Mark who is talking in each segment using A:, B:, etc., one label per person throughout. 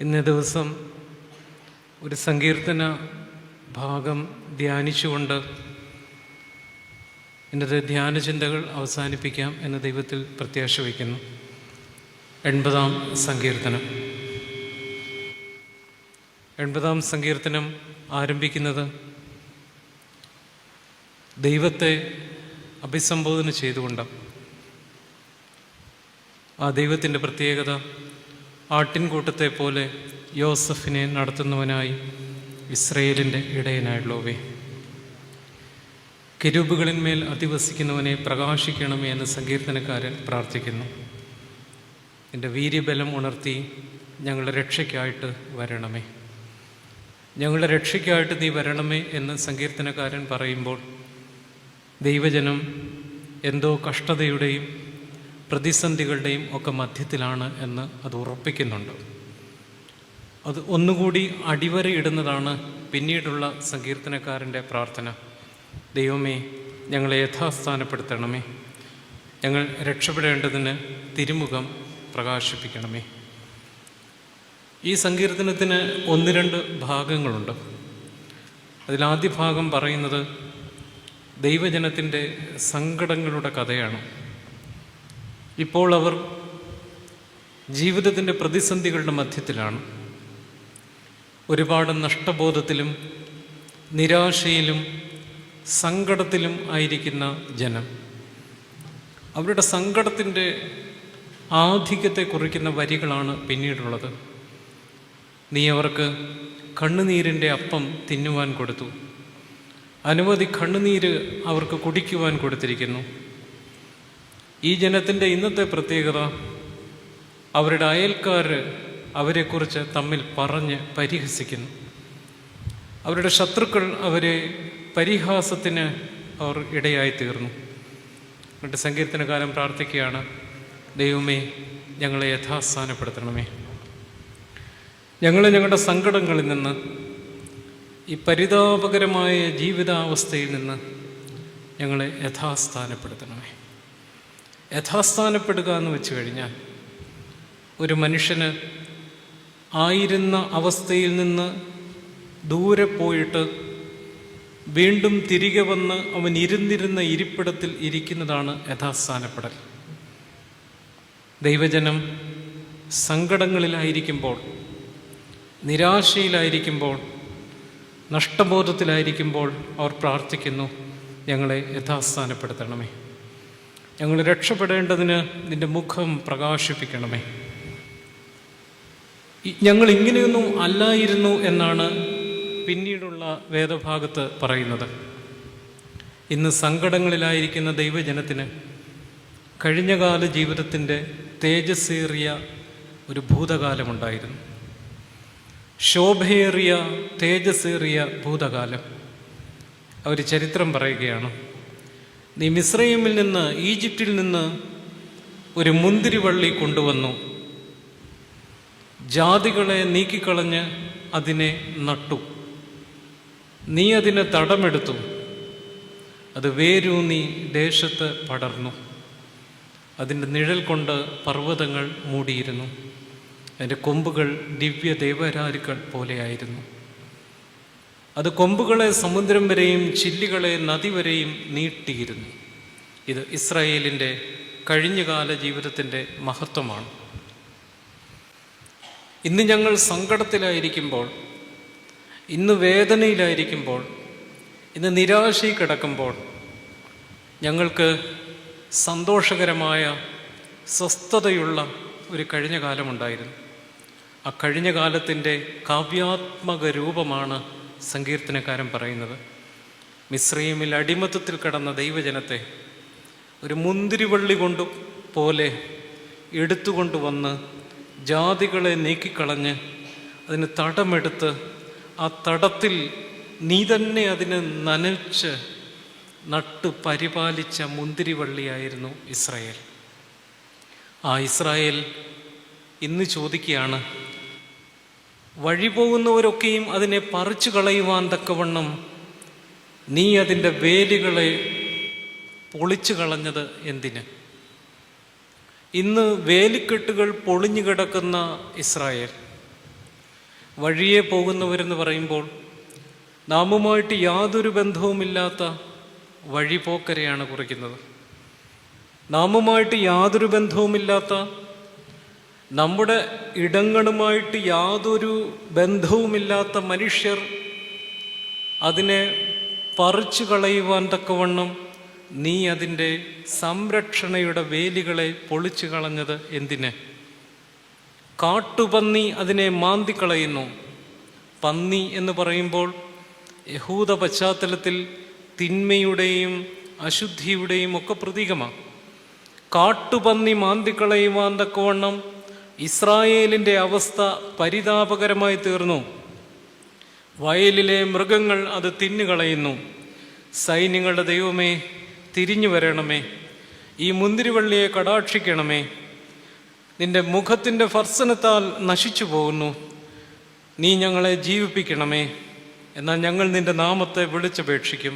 A: ഇന്നേ ദിവസം ഒരു സങ്കീർത്തന ഭാഗം ധ്യാനിച്ചുകൊണ്ട് എൻ്റെ ധ്യാനചിന്തകൾ അവസാനിപ്പിക്കാം എന്ന് ദൈവത്തിൽ പ്രത്യാശ വയ്ക്കുന്നു. 80-ാം സങ്കീർത്തനം. 80-ാം സങ്കീർത്തനം ആരംഭിക്കുന്നത് ദൈവത്തെ അഭിസംബോധന ചെയ്തുകൊണ്ടാണ്. ആ ദൈവത്തിൻ്റെ പ്രത്യേകത, ആട്ടിൻകൂട്ടത്തെ പോലെ യോസഫിനെ നടത്തുന്നവനായി ഇസ്രയേലിൻ്റെ ഇടയനായുള്ളവേ, കെരൂബുകളിന്മേൽ അധിവസിക്കുന്നവനെ പ്രകാശിക്കണമേ എന്ന് സങ്കീർത്തനക്കാരൻ പ്രാർത്ഥിക്കുന്നു. എൻ്റെ വീര്യബലം ഉണർത്തി ഞങ്ങളുടെ രക്ഷയ്ക്കായിട്ട് വരണമേ, ഞങ്ങളുടെ രക്ഷയ്ക്കായിട്ട് നീ വരണമേ എന്ന് സങ്കീർത്തനക്കാരൻ പറയുമ്പോൾ ദൈവജനം എന്തോ കഷ്ടതയുടെയും പ്രതിസന്ധികളുടെയും ഒക്കെ മധ്യത്തിലാണ് എന്ന് അത് ഉറപ്പിക്കുന്നുണ്ട്. അത് ഒന്നുകൂടി അടിവരയിടുന്നതാണ് പിന്നീടുള്ള സങ്കീർത്തനക്കാരൻ്റെ പ്രാർത്ഥന. ദൈവമേ, ഞങ്ങളെ യഥാസ്ഥാനപ്പെടുത്തണമേ, ഞങ്ങൾ രക്ഷപ്പെടേണ്ടതിന് തിരുമുഖം പ്രകാശിപ്പിക്കണമേ. ഈ സങ്കീർത്തനത്തിന് 1-2 ഭാഗങ്ങളുണ്ട്. അതിലാദ്യ ഭാഗം പറയുന്നത് ദൈവജനത്തിൻ്റെ സങ്കടങ്ങളുടെ കഥയാണ്. ഇപ്പോൾ അവർ ജീവിതത്തിൻ്റെ പ്രതിസന്ധികളുടെ മധ്യത്തിലാണ്. ഒരുപാട് നഷ്ടബോധത്തിലും നിരാശയിലും സങ്കടത്തിലും ആയിരിക്കുന്ന ജനം. അവരുടെ സങ്കടത്തിൻ്റെ ആധിക്യത്തെ കുറിക്കുന്ന വരികളാണ് പിന്നീടുള്ളത്. നീ അവർക്ക് കണ്ണുനീരിൻ്റെ അപ്പം തിന്നുവാൻ കൊടുത്തു, അനവധി കണ്ണുനീര് അവർക്ക് കുടിക്കുവാൻ കൊടുത്തിരിക്കുന്നു. ഈ ജനത്തിൻ്റെ ഇന്നത്തെ പ്രത്യേകത, അവരുടെ അയൽക്കാർ അവരെക്കുറിച്ച് തമ്മിൽ പറഞ്ഞ് പരിഹസിക്കുന്നു. അവരുടെ ശത്രുക്കൾ അവരെ പരിഹാസത്തിന് അവർ ഇടയായി തീർന്നു. എന്നിട്ട് സങ്കീർത്തനകാരൻ പ്രാർത്ഥിക്കുകയാണ്, ദൈവമേ, ഞങ്ങളെ യഥാസ്ഥാനപ്പെടുത്തണമേ, ഞങ്ങളെ ഞങ്ങളുടെ സങ്കടങ്ങളിൽ നിന്ന്, ഈ പരിതാപകരമായ ജീവിതാവസ്ഥയിൽ നിന്ന് ഞങ്ങളെ യഥാസ്ഥാനപ്പെടുത്തണമേ. യഥാസ്ഥാനപ്പെടുക എന്ന് വെച്ച് കഴിഞ്ഞാൽ ഒരു മനുഷ്യന് ആയിരുന്ന അവസ്ഥയിൽ നിന്ന് ദൂരെ പോയിട്ട് വീണ്ടും തിരികെ വന്ന് അവൻ ഇരുന്നിരുന്ന ഇരിപ്പിടത്തിൽ ഇരിക്കുന്നതാണ് യഥാസ്ഥാനപ്പെടൽ. ദൈവജനം സങ്കടങ്ങളിലായിരിക്കുമ്പോൾ, നിരാശയിലായിരിക്കുമ്പോൾ, നഷ്ടബോധത്തിലായിരിക്കുമ്പോൾ അവർ പ്രാർത്ഥിക്കുന്നു, ഞങ്ങളെ യഥാസ്ഥാനപ്പെടുത്തണമേ, ഞങ്ങൾ രക്ഷപ്പെടേണ്ടതിന് നിൻ്റെ മുഖം പ്രകാശിപ്പിക്കണമേ. ഞങ്ങൾ ഇങ്ങനെയൊന്നും അല്ലായിരുന്നു എന്നാണ് പിന്നീടുള്ള വേദഭാഗത്ത് പറയുന്നത്. ഇന്ന് സങ്കടങ്ങളിലായിരിക്കുന്ന ദൈവജനത്തിന് കഴിഞ്ഞകാല ജീവിതത്തിൻ്റെ തേജസ്സേറിയ ഒരു ഭൂതകാലമുണ്ടായിരുന്നു. ശോഭയേറിയ തേജസ്സേറിയ ഭൂതകാലം. അവർ ചരിത്രം പറയുകയാണ്, നീ മിസ്രയീമിൽ നിന്ന്, ഈജിപ്തിൽ നിന്ന് ഒരു മുന്തിരിവള്ളി കൊണ്ടുവന്നു, ജാതികളെ നീക്കിക്കളഞ്ഞ് അതിനെ നട്ടു, നീ അതിനെ തടമെടുത്തു, അത് വേരൂന്നി ദേശത്ത് പടർന്നു, അതിൻ്റെ നിഴൽ കൊണ്ട് പർവ്വതങ്ങൾ മൂടിയിരുന്നു, അതിൻ്റെ കൊമ്പുകൾ ദിവ്യ ദേവരാരുക്കൾ പോലെയായിരുന്നു, അത് കൊമ്പുകളെ സമുദ്രം വരെയും ചില്ലികളെ നദി വരെയും നീട്ടിയിരുന്നു. ഇത് ഇസ്രായേലിൻ്റെ കഴിഞ്ഞകാല ജീവിതത്തിൻ്റെ മഹത്വമാണ്. ഇന്ന് ഞങ്ങൾ സങ്കടത്തിലായിരിക്കുമ്പോൾ, ഇന്ന് വേദനയിലായിരിക്കുമ്പോൾ, ഇന്ന് നിരാശയിൽ കിടക്കുമ്പോൾ ഞങ്ങൾക്ക് സന്തോഷകരമായ സ്വസ്ഥതയുള്ള ഒരു കഴിഞ്ഞ കാലമുണ്ടായിരുന്നു. ആ കഴിഞ്ഞ കാലത്തിൻ്റെ കാവ്യാത്മക രൂപമാണ് സങ്കീർത്തനക്കാരൻ പറയുന്നത്. മിസ്രയീമിൽ അടിമത്തത്തിൽ കിടന്ന ദൈവജനത്തെ ഒരു മുന്തിരിവള്ളി കൊണ്ട് പോലെ എടുത്തുകൊണ്ടുവന്ന് ജാതികളെ നീക്കിക്കളഞ്ഞ് അതിന് തടമെടുത്ത് ആ തടത്തിൽ നീ തന്നെ അതിനെ നനച്ച് നട്ട് പരിപാലിച്ച മുന്തിരിവള്ളിയായിരുന്നു ഇസ്രായേൽ. ആ ഇസ്രായേൽ ഇന്ന് ചോദിക്കുകയാണ്, വഴി പോകുന്നവരൊക്കെയും അതിനെ പറിച്ചു കളയുവാൻ തക്കവണ്ണം നീ അതിൻ്റെ വേരുകളെ പൊളിച്ചു കളഞ്ഞത് എന്തിന്? ഇന്ന് വേലിക്കെട്ടുകൾ പൊളിഞ്ഞു കിടക്കുന്ന ഇസ്രായേൽ, വഴിയെ പോകുന്നവരെന്ന് പറയുമ്പോൾ നാമുമായിട്ട് യാതൊരു ബന്ധവുമില്ലാത്ത വഴിപോക്കരെയാണ് കുറിക്കുന്നത്. നാമുമായിട്ട് യാതൊരു ബന്ധവുമില്ലാത്ത, നമ്മുടെ ഇടങ്ങളുമായിട്ട് യാതൊരു ബന്ധവുമില്ലാത്ത മനുഷ്യർ അതിനെ പറിച്ചു കളയുവാൻ തക്കവണ്ണം നീ അതിൻ്റെ സംരക്ഷണയുടെ വേലികളെ പൊളിച്ചു കളഞ്ഞത് എന്തിന്? കാട്ടുപന്നി അതിനെ മാന്തിക്കളയുന്നു. പന്നി എന്ന് പറയുമ്പോൾ യഹൂദ പശ്ചാത്തലത്തിൽ തിന്മയുടെയും അശുദ്ധിയുടെയും ഒക്കെ പ്രതീകമാണ്. കാട്ടുപന്നി മാന്തിക്കളയുവാൻ തക്കവണ്ണം ഇസ്രായേലിൻ്റെ അവസ്ഥ പരിതാപകരമായി തീർന്നു. വയലിലെ മൃഗങ്ങൾ അത് തിന്നുകളയുന്നു. സൈന്യങ്ങളുടെ ദൈവമേ, തിരിഞ്ഞു വരണമേ, ഈ മുന്തിരിവള്ളിയെ കടാക്ഷിക്കണമേ. നിന്റെ മുഖത്തിൻ്റെ ഭർസനത്താൽ നശിച്ചു പോകുന്നു. നീ ഞങ്ങളെ ജീവിപ്പിക്കണമേ. എന്നാൽ ഞങ്ങൾ നിന്റെ നാമത്തെ വിളിച്ചപേക്ഷിക്കും.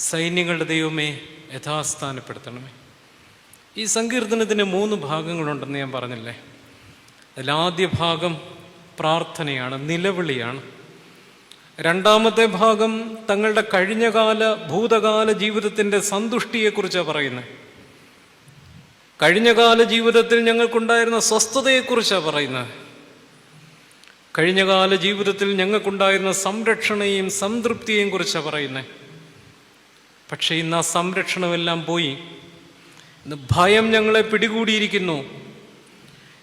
A: സൈന്യങ്ങളുടെ ദൈവമേ, യഥാസ്ഥാനപ്പെടുത്തണമേ. ഈ സങ്കീർത്തനത്തിന് 3 ഭാഗങ്ങളുണ്ടെന്ന് ഞാൻ പറഞ്ഞില്ലേ. അതിലാദ്യ ഭാഗം പ്രാർത്ഥനയാണ്, നിലവിളിയാണ്. രണ്ടാമത്തെ ഭാഗം തങ്ങളുടെ കഴിഞ്ഞകാല ഭൂതകാല ജീവിതത്തിൻ്റെ സന്തുഷ്ടിയെക്കുറിച്ചാണ് പറയുന്നത്. കഴിഞ്ഞകാല ജീവിതത്തിൽ ഞങ്ങൾക്കുണ്ടായിരുന്ന സ്വസ്ഥതയെക്കുറിച്ചാണ് പറയുന്നത്. കഴിഞ്ഞകാല ജീവിതത്തിൽ ഞങ്ങൾക്കുണ്ടായിരുന്ന സംരക്ഷണയും സംതൃപ്തിയെയും കുറിച്ചാണ് പറയുന്നത്. പക്ഷേ ഇന്ന് ആ സംരക്ഷണമെല്ലാം പോയി. ഇന്ന് ഭയം ഞങ്ങളെ പിടികൂടിയിരിക്കുന്നു.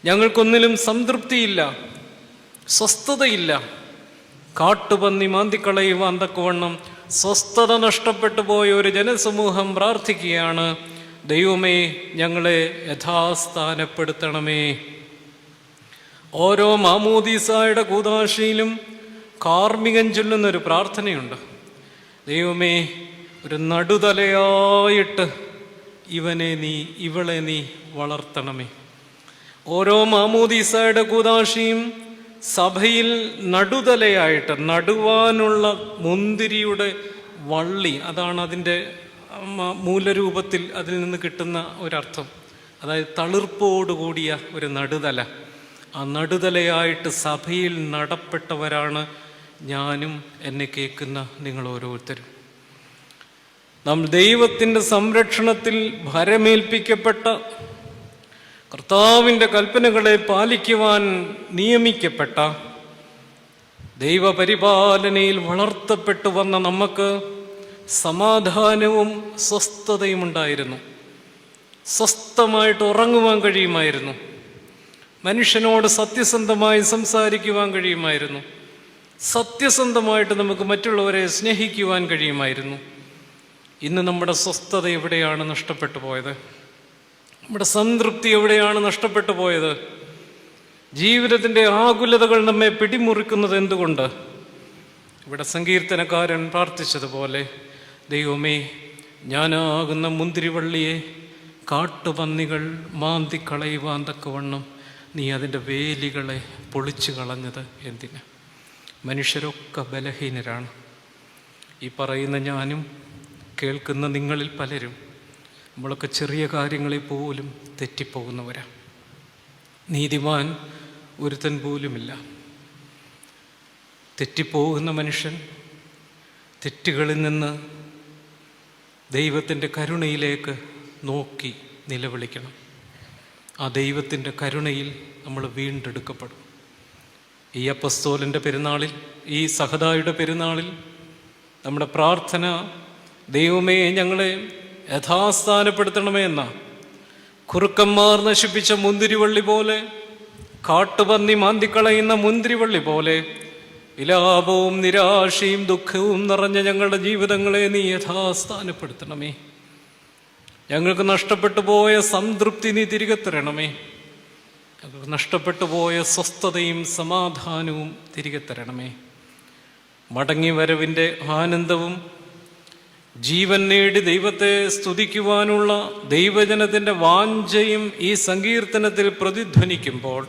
A: ഞങ്ങൾക്കൊന്നിലും സംതൃപ്തിയില്ല, സ്വസ്ഥതയില്ല. കാട്ടുപന്നി മാന്തിക്കളയുവാൻ തക്കവണ്ണം സ്വസ്ഥത നഷ്ടപ്പെട്ടു പോയ ഒരു ജനസമൂഹം പ്രാർത്ഥിക്കുകയാണ്, ദൈവമേ ഞങ്ങളെ യഥാസ്ഥാനപ്പെടുത്തണമേ. ഓരോ മാമോദീസായുടെ കൂദാശയിലും കാർമികൻ ചൊല്ലുന്നൊരു പ്രാർത്ഥനയുണ്ട്. ദൈവമേ, ഒരു നടുതലയായിട്ട് ഇവളെ നീ വളർത്തണമേ. ഓരോ മാമോദീസായുടെ കൂദാശയും സഭയിൽ നടുതലയായിട്ട്, നടുവാനുള്ള മുന്തിരിയുടെ വള്ളി, അതാണ് അതിൻ്റെ മൂലരൂപത്തിൽ അതിൽ നിന്ന് കിട്ടുന്ന ഒരർത്ഥം. അതായത് തളിർപ്പോടുകൂടിയ ഒരു നടുതല. ആ നടുതലയായിട്ട് സഭയിൽ നടപ്പെട്ടവരാണ് ഞാനും എന്നെ കേൾക്കുന്ന നിങ്ങൾ ഓരോരുത്തരും. നാം ദൈവത്തിൻ്റെ സംരക്ഷണത്തിൽ ഭരമേൽപ്പിക്കപ്പെട്ട, കർത്താവിൻ്റെ കൽപ്പനകളെ പാലിക്കുവാൻ നിയമിക്കപ്പെട്ട, ദൈവപരിപാലനയിൽ വളർത്തപ്പെട്ടു വന്ന നമുക്ക് സമാധാനവും സ്വസ്ഥതയും ഉണ്ടായിരുന്നു. സ്വസ്ഥമായിട്ട് ഉറങ്ങുവാൻ കഴിയുമായിരുന്നു. മനുഷ്യനോട് സത്യസന്ധമായി സംസാരിക്കുവാൻ കഴിയുമായിരുന്നു. സത്യസന്ധമായിട്ട് നമുക്ക് മറ്റുള്ളവരെ സ്നേഹിക്കുവാൻ കഴിയുമായിരുന്നു. ഇന്ന് നമ്മുടെ സ്വസ്ഥത എവിടെയാണ് നഷ്ടപ്പെട്ടു പോയത്? നമ്മുടെ സംതൃപ്തി എവിടെയാണ് നഷ്ടപ്പെട്ടു പോയത്? ജീവിതത്തിൻ്റെ ആകുലതകൾ നമ്മെ പിടിമുറിക്കുന്നത് എന്തുകൊണ്ട്? ഇവിടെ സങ്കീർത്തനക്കാരൻ പ്രാർത്ഥിച്ചതുപോലെ, ദൈവമേ, ഞാനാകുന്ന മുന്തിരിവള്ളിയെ കാട്ടുപന്നികൾ മാന്തിക്കളയുവാൻ തക്കവണ്ണം നീ അതിൻ്റെ വേലികളെ പൊളിച്ചു കളഞ്ഞത് എന്തിന്? മനുഷ്യരൊക്കെ ബലഹീനരാണ്. ഈ പറയുന്ന ഞാനും കേൾക്കുന്ന നിങ്ങളിൽ പലരും നമ്മളൊക്കെ ചെറിയ കാര്യങ്ങളിൽ പോലും തെറ്റിപ്പോകുന്നവരാ. നീതിമാൻ ഒരുത്തൻ പോലുമില്ല. തെറ്റിപ്പോകുന്ന മനുഷ്യൻ തെറ്റുകളിൽ നിന്ന് ദൈവത്തിൻ്റെ കരുണയിലേക്ക് നോക്കി നിലവിളിക്കണം. ആ ദൈവത്തിൻ്റെ കരുണയിൽ നമ്മൾ വീണ്ടെടുക്കപ്പെടും. ഈ അപ്പസ്തോലൻ്റെ പെരുന്നാളിൽ, ഈ സഹദായുടെ പെരുന്നാളിൽ നമ്മുടെ പ്രാർത്ഥന, ദൈവമേ ഞങ്ങളെ യഥാസ്ഥാനപ്പെടുത്തണമേ എന്ന. കുറുക്കന്മാർ നശിപ്പിച്ച മുന്തിരിവള്ളി പോലെ, കാട്ടുപന്നി മാന്തിക്കളയുന്ന മുന്തിരിവള്ളി പോലെ വിലാപവും നിരാശയും ദുഃഖവും നിറഞ്ഞ ഞങ്ങളുടെ ജീവിതങ്ങളെ നീ യഥാസ്ഥാനപ്പെടുത്തണമേ. ഞങ്ങൾക്ക് നഷ്ടപ്പെട്ടു പോയ സംതൃപ്തി നീ തിരികെ തരണമേ. ഞങ്ങൾക്ക് നഷ്ടപ്പെട്ടു പോയ സ്വസ്ഥതയും സമാധാനവും തിരികെ തരണമേ. മടങ്ങി വരവിൻ്റെ ആനന്ദവും ജീവൻ നേടി ദൈവത്തെ സ്തുതിക്കുവാനുള്ള ദൈവജനത്തിൻ്റെ വാഞ്ചയും ഈ സങ്കീർത്തനത്തിൽ പ്രതിധ്വനിക്കുമ്പോൾ,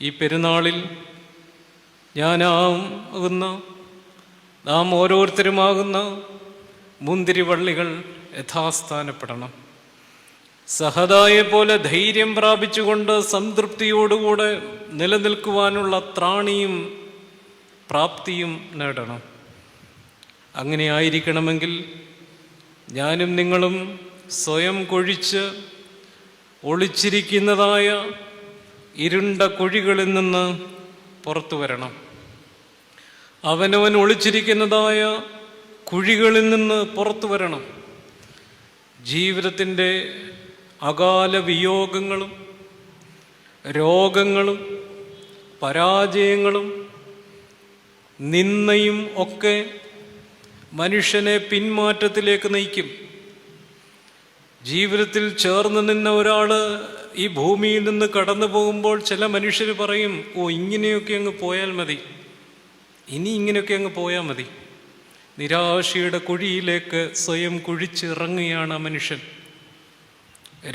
A: ഈ പെരുന്നാളിൽ നാം ഓരോരുത്തരുമാകുന്ന മുന്തിരിവള്ളികൾ യഥാസ്ഥാനപ്പെടണം. സഹദായെ പോലെ ധൈര്യം പ്രാപിച്ചുകൊണ്ട് സംതൃപ്തിയോടുകൂടെ നിലനിൽക്കുവാനുള്ള ത്രാണിയും പ്രാപ്തിയും നേടണം. അങ്ങനെ ആയിരിക്കണമെങ്കിൽ ഞാനും നിങ്ങളും സ്വയം കൊഴിച്ച് ഒളിച്ചിരിക്കുന്നതായ ഇരുണ്ട കുഴികളിൽ നിന്ന് പുറത്തു വരണം. അവനവൻ ഒളിച്ചിരിക്കുന്നതായ കുഴികളിൽ നിന്ന് പുറത്തു വരണം. ജീവിതത്തിൻ്റെ അകാല വിയോഗങ്ങളും രോഗങ്ങളും പരാജയങ്ങളും നിന്ദയും ഒക്കെ മനുഷ്യനെ പിന്മാറ്റത്തിലേക്ക് നയിക്കും. ജീവിതത്തിൽ ചേർന്ന് നിന്ന ഒരാൾ ഈ ഭൂമിയിൽ നിന്ന് കടന്നു പോകുമ്പോൾ ചില മനുഷ്യർ പറയും, ഇങ്ങനെയൊക്കെ അങ്ങ് പോയാൽ മതി, ഇനി ഇങ്ങനെയൊക്കെ അങ്ങ് പോയാൽ മതി. നിരാശയുടെ കുഴിയിലേക്ക് സ്വയം കുഴിച്ചിറങ്ങുകയാണ് ആ മനുഷ്യൻ.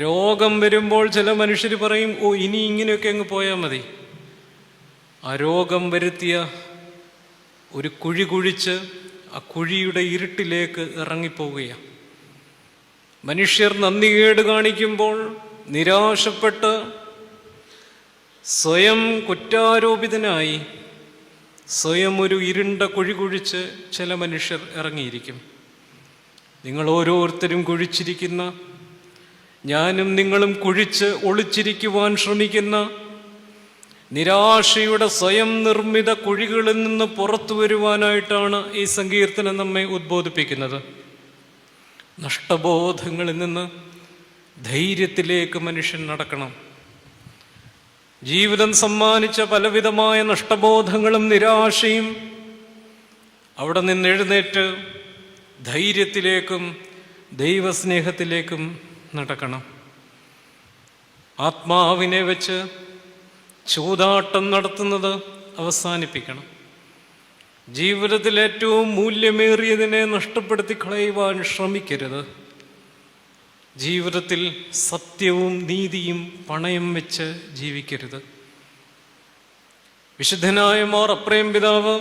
A: രോഗം വരുമ്പോൾ ചില മനുഷ്യർ പറയും, ഇനി ഇങ്ങനെയൊക്കെ അങ്ങ് പോയാൽ മതി. ആ രോഗം വരുത്തിയ ഒരു കുഴി കുഴിച്ച് ആ കുഴിയുടെ ഇരുട്ടിലേക്ക് ഇറങ്ങിപ്പോവുകയാണ്. മനുഷ്യർ നന്ദികേട് കാണിക്കുമ്പോൾ നിരാശപ്പെട്ട് സ്വയം കുറ്റാരോപിതനായി സ്വയം ഒരു ഇരുണ്ട കുഴി കുഴിച്ച് ചില മനുഷ്യർ ഇറങ്ങിയിരിക്കും. നിങ്ങൾ ഓരോരുത്തരും കുഴിച്ചിരിക്കുന്ന, ഞാനും നിങ്ങളും കുഴിച്ച് ഒളിച്ചിരിക്കുവാൻ ശ്രമിക്കുന്ന നിരാശയുടെ സ്വയം നിർമ്മിത കുഴികളിൽ നിന്ന് പുറത്തു വരുവാനായിട്ടാണ് ഈ സങ്കീർത്തനം നമ്മെ ഉദ്ബോധിപ്പിക്കുന്നത്. നഷ്ടബോധങ്ങളിൽ നിന്ന് ധൈര്യത്തിലേക്ക് മനുഷ്യൻ നടക്കണം. ജീവിതം സമ്മാനിച്ച പലവിധമായ നഷ്ടബോധങ്ങളും നിരാശയും അവിടെ നിന്ന് എഴുന്നേറ്റ് ധൈര്യത്തിലേക്കും ദൈവസ്നേഹത്തിലേക്കും നടക്കണം. ആത്മാവിനെ വെച്ച് ചൂതാട്ടം നടത്തുന്നത് അവസാനിപ്പിക്കണം. ജീവിതത്തിൽ ഏറ്റവും മൂല്യമേറിയതിനെ നഷ്ടപ്പെടുത്തി കളയുവാൻ ശ്രമിക്കരുത്. ജീവിതത്തിൽ സത്യവും നീതിയും പണയം വെച്ച് ജീവിക്കരുത്. വിശുദ്ധനായ മാർ അപ്രയം പിതാവ്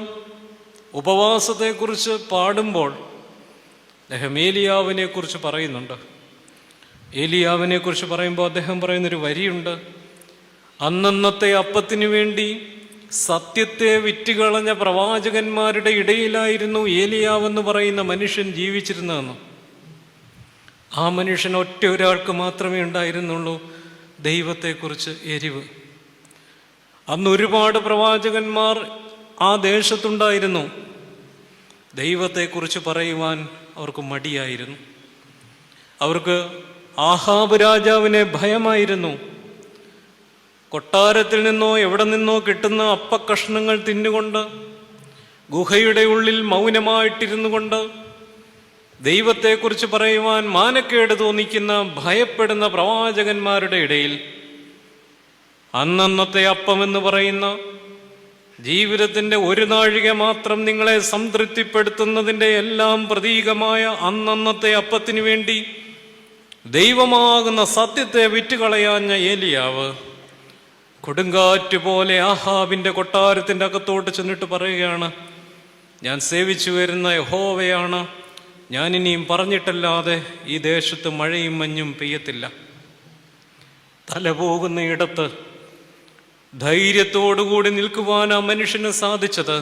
A: ഉപവാസത്തെക്കുറിച്ച് പാടുമ്പോൾ അദ്ദേഹം ഏലിയാവിനെ കുറിച്ച് പറയുന്നുണ്ട്. ഏലിയാവിനെ കുറിച്ച് പറയുമ്പോൾ അദ്ദേഹം പറയുന്നൊരു വരിയുണ്ട്, അന്നന്നത്തെ അപ്പത്തിനു വേണ്ടി സത്യത്തെ വിറ്റുകളഞ്ഞ പ്രവാചകന്മാരുടെ ഇടയിലായിരുന്നു ഏലിയാവെന്ന് പറയുന്ന മനുഷ്യൻ ജീവിച്ചിരുന്നതെന്ന്. ആ മനുഷ്യൻ ഒറ്റ ഒരാൾക്ക് മാത്രമേ ഉണ്ടായിരുന്നുള്ളൂ ദൈവത്തെക്കുറിച്ച് എരിവ്. അന്ന് ഒരുപാട് പ്രവാചകന്മാർ ആ ദേശത്തുണ്ടായിരുന്നു. ദൈവത്തെക്കുറിച്ച് പറയുവാൻ അവർക്ക് മടിയായിരുന്നു. അവർക്ക് ആഹാബ് രാജാവിനെ ഭയമായിരുന്നു. കൊട്ടാരത്തിൽ നിന്നോ എവിടെ നിന്നോ കിട്ടുന്ന അപ്പക്കഷ്ണങ്ങൾ തിന്നുകൊണ്ട് ഗുഹയുടെ ഉള്ളിൽ മൗനമായിട്ടിരുന്നു കൊണ്ട് ദൈവത്തെക്കുറിച്ച് പറയുവാൻ മാനക്കേട് തോന്നിക്കുന്ന ഭയപ്പെടുന്ന പ്രവാചകന്മാരുടെ ഇടയിൽ അന്നന്നത്തെ അപ്പമെന്ന് പറയുന്ന ജീവിതത്തിൻ്റെ ഒരു നാഴിക മാത്രം നിങ്ങളെ സംതൃപ്തിപ്പെടുത്തുന്നതിൻ്റെ എല്ലാം പ്രതീകമായ അന്നന്നത്തെ അപ്പത്തിനു വേണ്ടി ദൈവമാകുന്ന സത്യത്തെ വിറ്റുകളയാഞ്ഞ ഏലിയാവ് കൊടുങ്കാറ്റ് പോലെ ആഹാബിൻ്റെ കൊട്ടാരത്തിൻ്റെ അകത്തോട്ട് ചെന്നിട്ട് പറയുകയാണ്, ഞാൻ സേവിച്ചു വരുന്ന യഹോവയാണ്, ഞാനിനിയും പറഞ്ഞിട്ടല്ലാതെ ഈ ദേശത്ത് മഴയും മഞ്ഞും പെയ്യത്തില്ല. തല പോകുന്ന ഇടത്ത് ധൈര്യത്തോടുകൂടി നിൽക്കുവാൻ ആ മനുഷ്യന് സാധിച്ചത്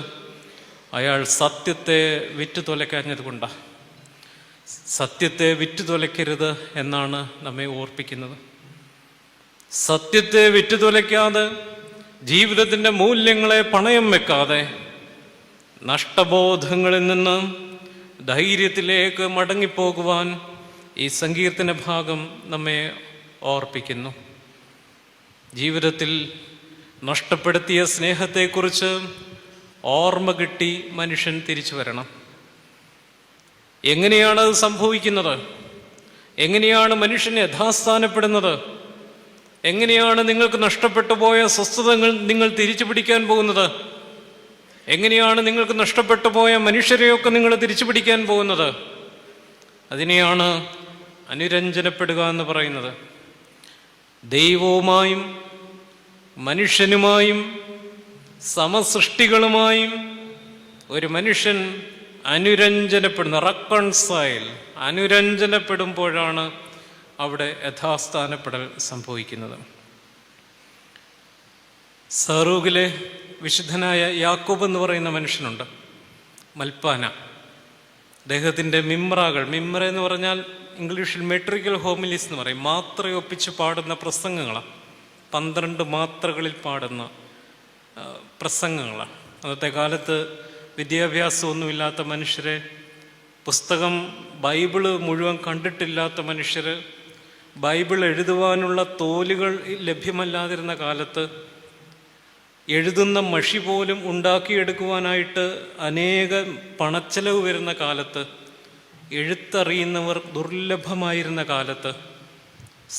A: അയാൾ സത്യത്തെ വിറ്റു തുലയ്ക്കാഞ്ഞത് കൊണ്ടാണ്. സത്യത്തെ വിറ്റു തുലയ്ക്കരുത് എന്നാണ് നമ്മെ ഓർപ്പിക്കുന്നത്. സത്യത്തെ വിറ്റു തുലയ്ക്കാതെ, ജീവിതത്തിൻ്റെ മൂല്യങ്ങളെ പണയം വെക്കാതെ, നഷ്ടബോധങ്ങളിൽ നിന്ന് ധൈര്യത്തിലേക്ക് മടങ്ങിപ്പോകുവാൻ ഈ സങ്കീർത്തന ഭാഗം നമ്മെ ഓർപ്പിക്കുന്നു. ജീവിതത്തിൽ നഷ്ടപ്പെടുത്തിയ സ്നേഹത്തെക്കുറിച്ച് ഓർമ്മ കിട്ടി മനുഷ്യൻ തിരിച്ചു വരണം. എങ്ങനെയാണത് സംഭവിക്കുന്നത്? എങ്ങനെയാണ് മനുഷ്യൻ യഥാസ്ഥാനപ്പെടുന്നത്? എങ്ങനെയാണ് നിങ്ങൾക്ക് നഷ്ടപ്പെട്ടു പോയ സ്വസ്ഥതകൾ നിങ്ങൾ തിരിച്ചു പിടിക്കാൻ പോകുന്നത്? എങ്ങനെയാണ് നിങ്ങൾക്ക് നഷ്ടപ്പെട്ടു പോയ മനുഷ്യരെയൊക്കെ നിങ്ങൾ തിരിച്ചു പിടിക്കാൻ പോകുന്നത്? അതിനെയാണ് അനുരഞ്ജനപ്പെടുക എന്ന് പറയുന്നത്. ദൈവവുമായും മനുഷ്യനുമായും സമസൃഷ്ടികളുമായും ഒരു മനുഷ്യൻ അനുരഞ്ജനപ്പെടുമ്പോഴാണ് അവിടെ യഥാസ്ഥാനപ്പെടൽ സംഭവിക്കുന്നത്. സറൂഖിലെ വിശുദ്ധനായ യാക്കോബ് എന്ന് പറയുന്ന മനുഷ്യനുണ്ട്, മൽപ്പാന. അദ്ദേഹത്തിൻ്റെ മിമ്ര എന്ന് പറഞ്ഞാൽ ഇംഗ്ലീഷിൽ മെട്രിക്കൽ ഹോമിലീസ് എന്ന് പറയും. മാത്രയൊപ്പിച്ച് പാടുന്ന പ്രസംഗങ്ങളാണ്, 12 മാത്രകളിൽ പാടുന്ന പ്രസംഗങ്ങളാണ്. അന്നത്തെ കാലത്ത് വിദ്യാഭ്യാസമൊന്നുമില്ലാത്ത മനുഷ്യരെ, പുസ്തകം ബൈബിള് മുഴുവൻ കണ്ടിട്ടില്ലാത്ത മനുഷ്യർ, ബൈബിൾ എഴുതുവാനുള്ള തോലുകൾ ലഭ്യമല്ലാതിരുന്ന കാലത്ത്, എഴുതുന്ന മഷി പോലും ഉണ്ടാക്കിയെടുക്കുവാനായിട്ട് അനേക പണച്ചെലവ് വരുന്ന കാലത്ത്, എഴുത്തറിയുന്നവർ ദുർലഭമായിരുന്ന കാലത്ത്,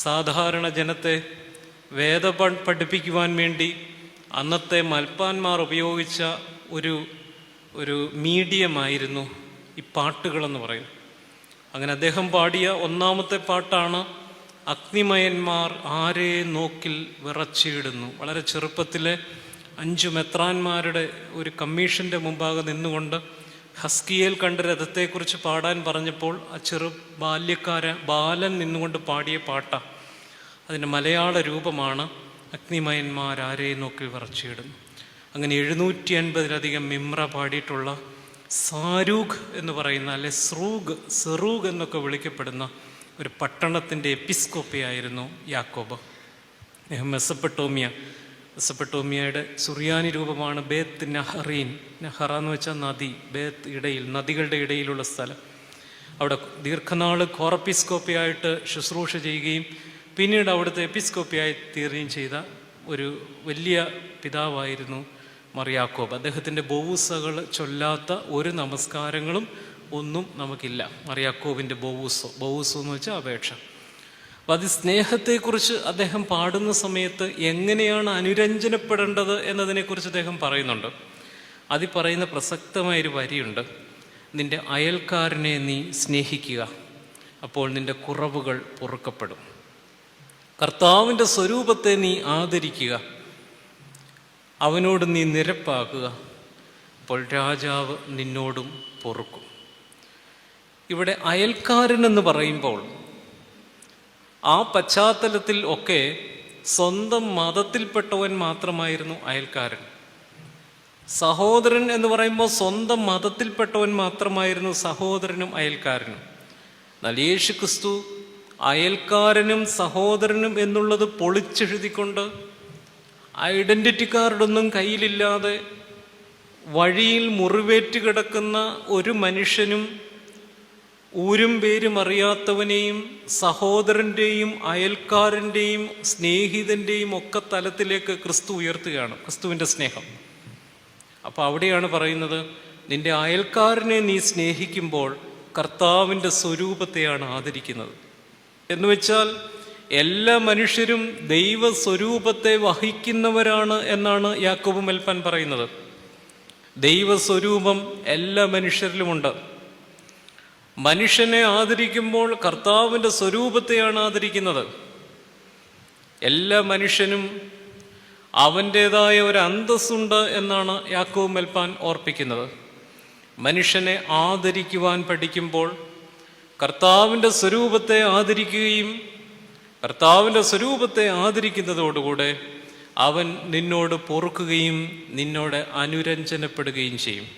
A: സാധാരണ ജനത്തെ പഠിപ്പിക്കുവാൻ വേണ്ടി അന്നത്തെ മൽപ്പാന്മാർ ഉപയോഗിച്ച ഒരു മീഡിയമായിരുന്നു ഈ പാട്ടുകളെന്ന് പറയും. അങ്ങനെ അദ്ദേഹം പാടിയ ഒന്നാമത്തെ പാട്ടാണ് അഗ്നിമയന്മാർ ആരെ നോക്കിൽ വിറച്ചിടുന്നു. വളരെ ചെറുപ്പത്തിലെ 5 മെത്രാന്മാരുടെ ഒരു കമ്മീഷൻ്റെ മുമ്പാകെ നിന്നുകൊണ്ട് ഹസ്കിയേൽ കണ്ട രഥത്തെക്കുറിച്ച് പാടാൻ പറഞ്ഞപ്പോൾ ആ ബാലൻ നിന്നുകൊണ്ട് പാടിയ പാട്ടാണ്. അതിൻ്റെ മലയാള രൂപമാണ് അഗ്നിമയന്മാർ ആരെ നോക്കി വിറച്ചിടുന്നു. അങ്ങനെ 750-ലധികം മിമ്ര പാടിയിട്ടുള്ള സാരൂഖ് എന്ന് പറയുന്ന, അല്ലെ സെറൂഗ് എന്നൊക്കെ വിളിക്കപ്പെടുന്ന ഒരു പട്ടണത്തിൻ്റെ എപ്പിസ്കോപ്പിയായിരുന്നു യാക്കോബ്. അദ്ദേഹം മെസപ്പൊട്ടോമിയയുടെ സുറിയാനി രൂപമാണ് ബേത്ത് നഹറീൻ. നഹറ എന്ന് വെച്ചാൽ നദി, ബേത്ത് ഇടയിൽ, നദികളുടെ ഇടയിലുള്ള സ്ഥലം. അവിടെ ദീർഘനാൾ കോറപ്പിസ്കോപ്പിയായിട്ട് ശുശ്രൂഷ ചെയ്യുകയും പിന്നീട് അവിടുത്തെ എപ്പിസ്കോപ്പിയായി തീരുകയും ചെയ്ത ഒരു വലിയ പിതാവായിരുന്നു മറിയാക്കോബ്. അദ്ദേഹത്തിൻ്റെ ബോവൂസകൾ ചൊല്ലാത്ത ഒരു നമസ്കാരങ്ങളും ഒന്നും നമുക്കില്ല. മറിയാക്കോബിൻ്റെ ബോവൂസോ എന്ന് വെച്ചാൽ അപേക്ഷ. അപ്പം അത് സ്നേഹത്തെക്കുറിച്ച് അദ്ദേഹം പാടുന്ന സമയത്ത് എങ്ങനെയാണ് അനുരഞ്ജനപ്പെടേണ്ടത് എന്നതിനെക്കുറിച്ച് അദ്ദേഹം പറയുന്നുണ്ട്. അതിൽ പറയുന്ന പ്രസക്തമായൊരു വരിയുണ്ട്: നിൻ്റെ അയൽക്കാരനെ നീ സ്നേഹിക്കുക, അപ്പോൾ നിൻ്റെ കുറവുകൾ പൊറുക്കപ്പെടും. കർത്താവിൻ്റെ സ്വരൂപത്തെ നീ ആദരിക്കുക, അവനോട് നീ നിരപ്പാക്കുക, അപ്പോൾ രാജാവ് നിന്നോടും പൊറുക്കും. ഇവിടെ അയൽക്കാരനെന്ന് പറയുമ്പോൾ ആ പശ്ചാത്തലത്തിൽ ഒക്കെ സ്വന്തം മതത്തിൽപ്പെട്ടവൻ മാത്രമായിരുന്നു അയൽക്കാരൻ. സഹോദരൻ എന്ന് പറയുമ്പോൾ സ്വന്തം മതത്തിൽപ്പെട്ടവൻ മാത്രമായിരുന്നു സഹോദരനും അയൽക്കാരനും. എന്നാൽ യേശു ക്രിസ്തു അയൽക്കാരനും സഹോദരനും എന്നുള്ളത് പൊളിച്ചെഴുതിക്കൊണ്ട് ഐഡൻറ്റിറ്റി കാർഡൊന്നും കയ്യിലില്ലാതെ വഴിയിൽ മുറിവേറ്റ് കിടക്കുന്ന ഒരു മനുഷ്യനും ഊരും പേരും അറിയാത്തവനെയും സഹോദരൻ്റെയും അയൽക്കാരൻ്റെയും സ്നേഹിതൻ്റെയും ഒക്കെ തലത്തിലേക്ക് ക്രിസ്തു ഉയർത്തുകയാണ്, ക്രിസ്തുവിൻ്റെ സ്നേഹം. അപ്പോൾ അവിടെയാണ് പറയുന്നത്, നിൻ്റെ അയൽക്കാരനെ നീ സ്നേഹിക്കുമ്പോൾ കർത്താവിൻ്റെ സ്വരൂപത്തെയാണ് ആദരിക്കുന്നത്. എന്നുവെച്ചാൽ എല്ലാ മനുഷ്യരും ദൈവസ്വരൂപത്തെ വഹിക്കുന്നവരാണ് എന്നാണ് യാക്കോബ് മൽപ്പാൻ പറയുന്നത്. ദൈവസ്വരൂപം എല്ലാ മനുഷ്യരിലുമുണ്ട്. മനുഷ്യനെ ആദരിക്കുമ്പോൾ കർത്താവിൻ്റെ സ്വരൂപത്തെയാണ് ആദരിക്കുന്നത്. എല്ലാ മനുഷ്യനും അവൻ്റേതായ ഒരു അന്തസ്സുണ്ട് എന്നാണ് യാക്കോബ് മൽപ്പാൻ ഓർപ്പിക്കുന്നത്. മനുഷ്യനെ ആദരിക്കുവാൻ പഠിക്കുമ്പോൾ കർത്താവിൻ്റെ സ്വരൂപത്തെ ആദരിക്കുകയും കർത്താവിൻ്റെ സ്വരൂപത്തെ ആദരിക്കുന്നതോടുകൂടെ അവൻ നിന്നോട് പൊറുക്കുകയും നിന്നോട് അനുരഞ്ജനപ്പെടുകയും ചെയ്യും.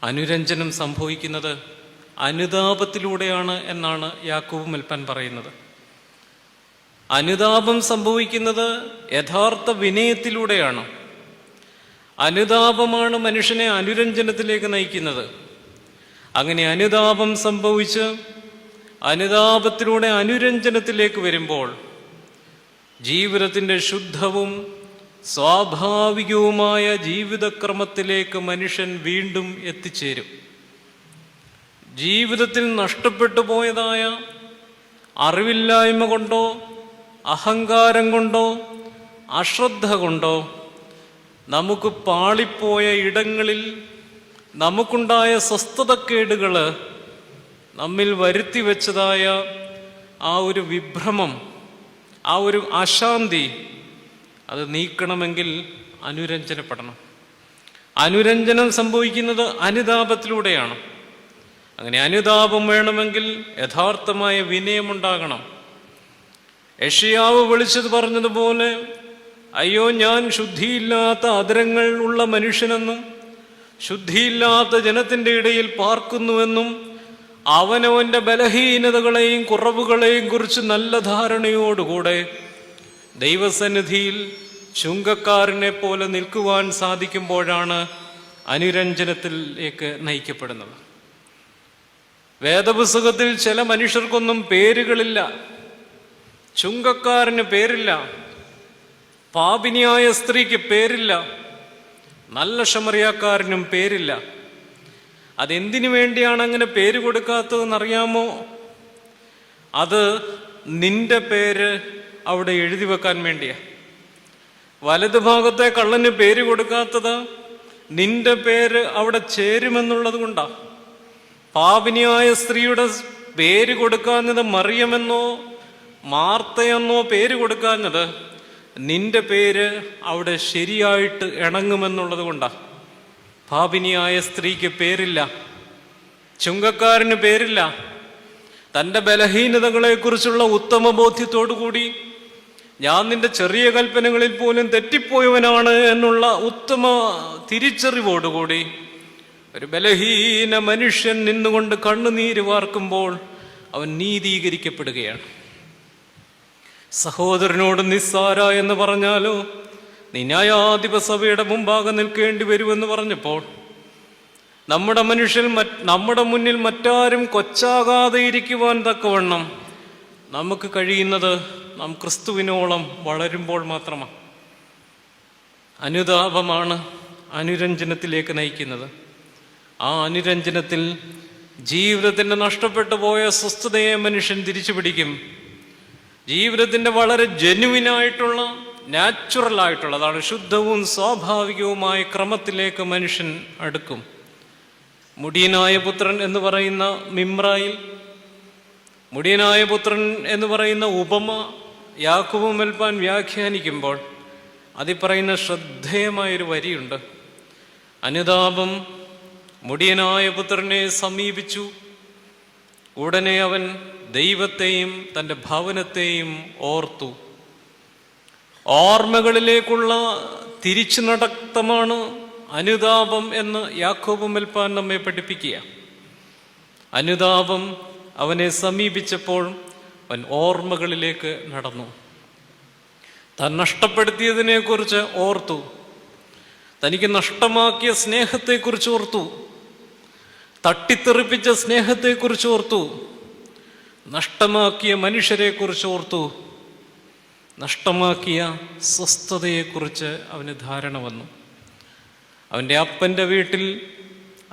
A: അനുരഞ്ജനം സംഭവിക്കുന്നത് അനുതാപത്തിലൂടെയാണ് എന്നാണ് യാക്കോബ് മൽപ്പാൻ പറയുന്നത്. അനുതാപം സംഭവിക്കുന്നത് യഥാർത്ഥ വിനയത്തിലൂടെയാണ്. അനുതാപമാണ് മനുഷ്യനെ അനുരഞ്ജനത്തിലേക്ക് നയിക്കുന്നത്. അങ്ങനെ അനുതാപം സംഭവിച്ച് അനുതാപത്തിലൂടെ അനുരഞ്ജനത്തിലേക്ക് വരുമ്പോൾ ജീവിതത്തിൻ്റെ ശുദ്ധവും സ്വാഭാവികവുമായ ജീവിതക്രമത്തിലേക്ക് മനുഷ്യൻ വീണ്ടും എത്തിച്ചേരും. ജീവിതത്തിൽ നഷ്ടപ്പെട്ടു പോയതായ അറിവില്ലായ്മ കൊണ്ടോ അഹങ്കാരം കൊണ്ടോ അശ്രദ്ധ കൊണ്ടോ നമുക്ക് പാളിപ്പോയ ഇടങ്ങളിൽ നമുക്കുണ്ടായ സ്വസ്ഥതക്കേടുകൾ നമ്മിൽ വരുത്തി വെച്ചതായ ആ ഒരു വിഭ്രമം, ആ ഒരു അശാന്തി, അത് നീക്കണമെങ്കിൽ അനുരഞ്ജനപ്പെടണം. അനുരഞ്ജനം സംഭവിക്കുന്നത് അനുതാപത്തിലൂടെയാണ്. അങ്ങനെ അനുതാപം വേണമെങ്കിൽ യഥാർത്ഥമായ വിനയമുണ്ടാകണം. യെശയ്യാവ് വിളിച്ചത് പറഞ്ഞതുപോലെ അയ്യോ, ഞാൻ ശുദ്ധിയില്ലാത്ത അധരങ്ങൾ ഉള്ള മനുഷ്യനെന്നും ശുദ്ധിയില്ലാത്ത ജനത്തിൻ്റെ ഇടയിൽ പാർക്കുന്നുവെന്നും അവനവൻ്റെ ബലഹീനതകളെയും കുറവുകളെയും കുറിച്ച് നല്ല ധാരണയോടുകൂടെ ദൈവസന്നിധിയിൽ ചുങ്കക്കാരനെ പോലെ നിൽക്കുവാൻ സാധിക്കുമ്പോഴാണ് അനുരഞ്ജനത്തിലേക്ക് നയിക്കപ്പെടുന്നത്. വേദപുസ്തകത്തിൽ ചില മനുഷ്യർക്കൊന്നും പേരുകളില്ല. ചുങ്കക്കാരന് പേരില്ല, പാപിനിയായ സ്ത്രീക്ക് പേരില്ല, നല്ല ശമറിയാക്കാരനും പേരില്ല. അതെന്തിനു വേണ്ടിയാണ് അങ്ങനെ പേര് കൊടുക്കാത്തതെന്നറിയാമോ? അത് നിന്റെ പേര് അവിടെ എഴുതി വെക്കാൻ വേണ്ടിയാ. വലതുഭാഗത്തെ കള്ളന് പേര് കൊടുക്കാത്തത് നിന്റെ പേര് അവിടെ ചേരുമെന്നുള്ളത് കൊണ്ടാ. പാപിനിയായ സ്ത്രീയുടെ പേര് കൊടുക്കാഞ്ഞത് മറിയമെന്നോ മാർത്തയെന്നോ പേര് കൊടുക്കാഞ്ഞത് നിന്റെ പേര് അവിടെ ശരിയായിട്ട് ഇണങ്ങുമെന്നുള്ളത് കൊണ്ടാ. പാപിനിയായ സ്ത്രീക്ക് പേരില്ല, ചുങ്കക്കാരന് പേരില്ല. തൻ്റെ ബലഹീനതകളെക്കുറിച്ചുള്ള ഉത്തമ ബോധ്യത്തോടുകൂടി ഞാൻ നിന്റെ ചെറിയ കൽപ്പനകളിൽ പോലും തെറ്റിപ്പോയവനാണ് എന്നുള്ള ഉത്തമ തിരിച്ചറിവോടുകൂടി ഒരു ബലഹീന മനുഷ്യൻ നിന്നുകൊണ്ട് കണ്ണുനീര് വാർക്കുമ്പോൾ അവൻ നീതീകരിക്കപ്പെടുകയാണ്. സഹോദരനോട് നിസ്സാര എന്ന് പറഞ്ഞാലോ, നീ ന്യായാധിപ സഭയുടെ മുമ്പാകെ നിൽക്കേണ്ടി വരുമെന്ന് പറഞ്ഞപ്പോൾ നമ്മുടെ മുന്നിൽ മറ്റാരും കൊച്ചാകാതെ ഇരിക്കുവാൻ തക്കവണ്ണം നമുക്ക് കഴിയുന്നത് നാം ക്രിസ്തുവിനോളം വളരുമ്പോൾ മാത്രമാണ്. അനുതാപമാണ് അനുരഞ്ജനത്തിലേക്ക് നയിക്കുന്നത്. ആ അനുരഞ്ജനത്തിൽ ജീവിതത്തിൻ്റെ നഷ്ടപ്പെട്ടു പോയ സ്വസ്ഥതയെ മനുഷ്യൻ തിരിച്ചു പിടിക്കും. ജീവിതത്തിൻ്റെ വളരെ ജെന്യുവിനായിട്ടുള്ള നാച്ചുറലായിട്ടുള്ളതാണ്, ശുദ്ധവും സ്വാഭാവികവുമായ ക്രമത്തിലേക്ക് മനുഷ്യൻ അടുക്കും. മുടിയനായ പുത്രൻ എന്ന് പറയുന്ന മിമ്രായിൽ മുടിയനായ പുത്രൻ എന്ന് പറയുന്ന ഉപമ യാക്കോബ് മെൽപ്പാൻ വ്യാഖ്യാനിക്കുമ്പോൾ അതിൽ പറയുന്ന ശ്രദ്ധേയമായൊരു വരിയുണ്ട്. അനുതാപം മുടിയനായ പുത്രനെ സമീപിച്ചു, ഉടനെ അവൻ ദൈവത്തെയും തൻ്റെ ഭവനത്തെയും ഓർത്തു. ഓർമ്മകളിലേക്കുള്ള തിരിച്ചു നടത്തമാണ് അനുതാപം എന്ന് യാക്കോബ് മെൽപ്പാൻ നമ്മെ പഠിപ്പിക്കുക. അനുതാപം അവനെ സമീപിച്ചപ്പോൾ അവൻ ഓർമ്മകളിലേക്ക് നടന്നു. താൻ നഷ്ടപ്പെടുത്തിയതിനെക്കുറിച്ച് ഓർത്തു, തനിക്ക് നഷ്ടമാക്കിയ സ്നേഹത്തെക്കുറിച്ച് ഓർത്തു, തട്ടിത്തെറിപ്പിച്ച സ്നേഹത്തെക്കുറിച്ച് ഓർത്തു, നഷ്ടമാക്കിയ മനുഷ്യരെക്കുറിച്ച് ഓർത്തു, നഷ്ടമാക്കിയ സ്വസ്ഥതയെക്കുറിച്ച് അവന് ധാരണ വന്നു. അവൻ്റെ അപ്പൻ്റെ വീട്ടിൽ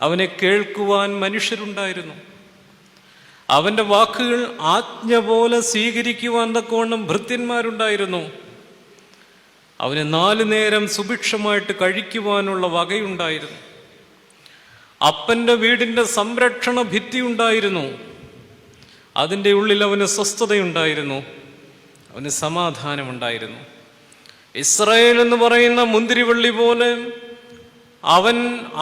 A: അവനെ കേൾക്കുവാൻ മനുഷ്യരുണ്ടായിരുന്നു. അവൻ്റെ വാക്കുകൾ ആജ്ഞ പോലെ സ്വീകരിക്കുവാൻ തക്കവണ്ണം ഭൃത്യന്മാരുണ്ടായിരുന്നു. അവന് 4 നേരം സുഭിക്ഷമായിട്ട് കഴിക്കുവാനുള്ള വകയുണ്ടായിരുന്നു. അപ്പൻ്റെ വീടിൻ്റെ സംരക്ഷണ ഭിത്തി ഉണ്ടായിരുന്നു. അതിൻ്റെ ഉള്ളിൽ അവന് സ്വസ്ഥതയുണ്ടായിരുന്നു, അവന് സമാധാനമുണ്ടായിരുന്നു. ഇസ്രായേൽ എന്ന് പറയുന്ന മുന്തിരിവള്ളി പോലെ അവൻ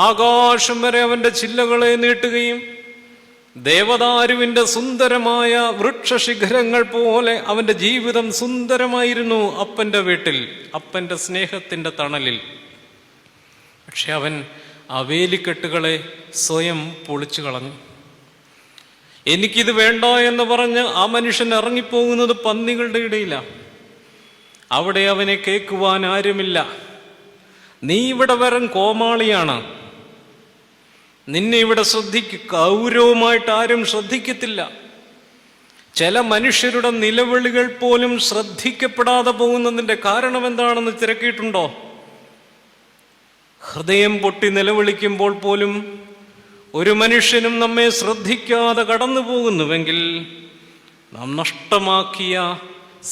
A: ആകാശം വരെ അവൻ്റെ ചില്ലകളെ നീട്ടുകയും ദേവദാരുവിൻ്റെ സുന്ദരമായ വൃക്ഷശിഖരങ്ങൾ പോലെ അവൻ്റെ ജീവിതം സുന്ദരമായിരുന്നു അപ്പൻ്റെ വീട്ടിൽ, അപ്പൻ്റെ സ്നേഹത്തിൻ്റെ തണലിൽ. പക്ഷെ അവൻ ആ വേലിക്കെട്ടുകളെ സ്വയം പൊളിച്ചു കളഞ്ഞു. എനിക്കിത് വേണ്ട എന്ന് പറഞ്ഞ് ആ മനുഷ്യൻ ഇറങ്ങിപ്പോകുന്നത് പന്നികളുടെ ഇടയിലാണ്. അവിടെ അവനെ കേൾക്കുവാൻ ആരുമില്ല. നീ ഇവിടെ വെറും കോമാളിയാണ്, നിന്നെ ഇവിടെ ഗൗരവമായിട്ട് ആരും ശ്രദ്ധിക്കത്തില്ല. ചില മനുഷ്യരുടെ നിലവിളികൾ പോലും ശ്രദ്ധിക്കപ്പെടാതെ പോകുന്നതിൻ്റെ കാരണം എന്താണെന്ന് തിരക്കിയിട്ടുണ്ടോ? ഹൃദയം പൊട്ടി നിലവിളിക്കുമ്പോൾ പോലും ഒരു മനുഷ്യനും നമ്മെ ശ്രദ്ധിക്കാതെ കടന്നു പോകുന്നുവെങ്കിൽ നാം നഷ്ടമാക്കിയ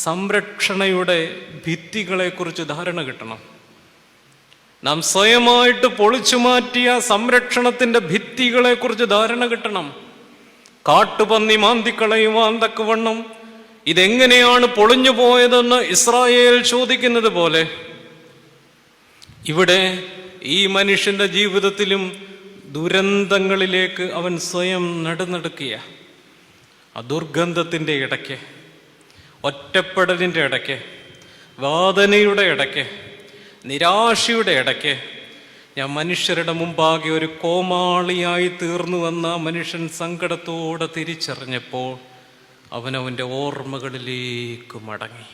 A: സംരക്ഷണയുടെ ഭിത്തികളെക്കുറിച്ച് ധാരണ കിട്ടണം. നാം സ്വയമായിട്ട് പൊളിച്ചു മാറ്റിയ സംരക്ഷണത്തിൻ്റെ ഭിത്തികളെക്കുറിച്ച് ധാരണ കിട്ടണം. കാട്ടുപന്നി മാന്തിക്കളയുവാൻ തക്കവണ്ണം ഇതെങ്ങനെയാണ് പൊളിഞ്ഞു പോയതെന്ന് ഇസ്രായേൽ ചോദിക്കുന്നത് പോലെ ഇവിടെ ഈ മനുഷ്യൻ്റെ ജീവിതത്തിലും ദുരന്തങ്ങളിലേക്ക് അവൻ സ്വയം നടുനടുക്കിയ ആ ദുർഗന്ധത്തിൻ്റെ ഇടയ്ക്ക്, ഒറ്റപ്പെടലിൻ്റെ ഇടയ്ക്ക്, വേദനയുടെ ഇടയ്ക്ക്, നിരാശയുടെ ഇടയ്ക്ക് ഞാൻ മനുഷ്യരുടെ മുമ്പാകെ ഒരു കോമാളിയായി തീർന്നുവെന്ന മനുഷ്യൻ സങ്കടത്തോടെ തിരിച്ചറിഞ്ഞപ്പോൾ അവനവൻ്റെ ഓർമ്മകളിലേക്ക് മടങ്ങി.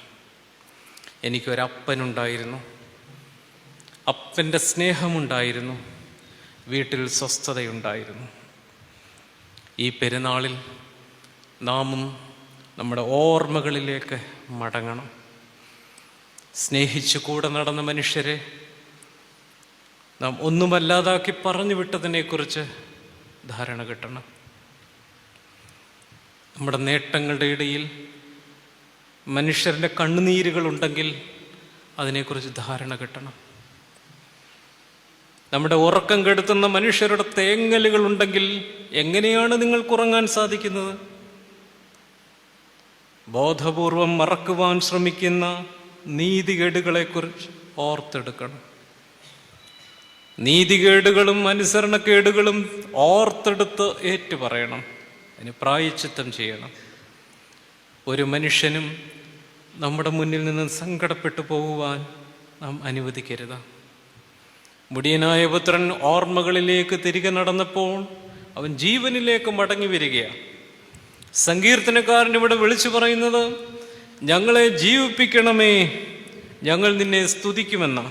A: എനിക്കൊരപ്പനുണ്ടായിരുന്നു, അപ്പൻ്റെ സ്നേഹമുണ്ടായിരുന്നു, വീട്ടിൽ സ്വസ്ഥതയുണ്ടായിരുന്നു. ഈ പെരുന്നാളിൽ നാമും നമ്മുടെ ഓർമ്മകളിലേക്ക് മടങ്ങണം. സ്നേഹിച്ചു കൂടെ നടന്ന മനുഷ്യരെ നാം ഒന്നുമല്ലാതാക്കി പറഞ്ഞു വിട്ടതിനെക്കുറിച്ച് ധാരണ കിട്ടണം. നമ്മുടെ നേട്ടങ്ങളുടെ ഇടയിൽ മനുഷ്യരുടെ കണ്ണുനീരുകളുണ്ടെങ്കിൽ അതിനെക്കുറിച്ച് ധാരണ കിട്ടണം. നമ്മുടെ ഉറക്കം കെടുത്തുന്ന മനുഷ്യരുടെ തേങ്ങലുകളുണ്ടെങ്കിൽ എങ്ങനെയാണ് നിങ്ങൾക്ക് ഉറങ്ങാൻ സാധിക്കുന്നത്? ബോധപൂർവം മറക്കുവാൻ ശ്രമിക്കുന്ന നീതികേടുകളെക്കുറിച്ച് ഓർത്തെടുക്കണം. നീതികേടുകളും അനുസരണക്കേടുകളും ഓർത്തെടുത്ത് ഏറ്റുപറയണം. അതിന് പ്രായശ്ചിത്തം ചെയ്യണം. ഒരു മനുഷ്യനും നമ്മുടെ മുന്നിൽ നിന്ന് സങ്കടപ്പെട്ടു പോകുവാൻ നാം അനുവദിക്കരുത്. മുടിയനായ പുത്രൻ ഓർമ്മകളിലേക്ക് തിരികെ നടന്നപ്പോൾ അവൻ ജീവനിലേക്ക് മടങ്ങി വരികയാണ്. സങ്കീർത്തനക്കാരൻ ഇവിടെ വിളിച്ചു പറയുന്നത്, ഞങ്ങളെ ജീവിപ്പിക്കണമേ, ഞങ്ങൾ നിന്നെ സ്തുതിക്കുമെന്ന.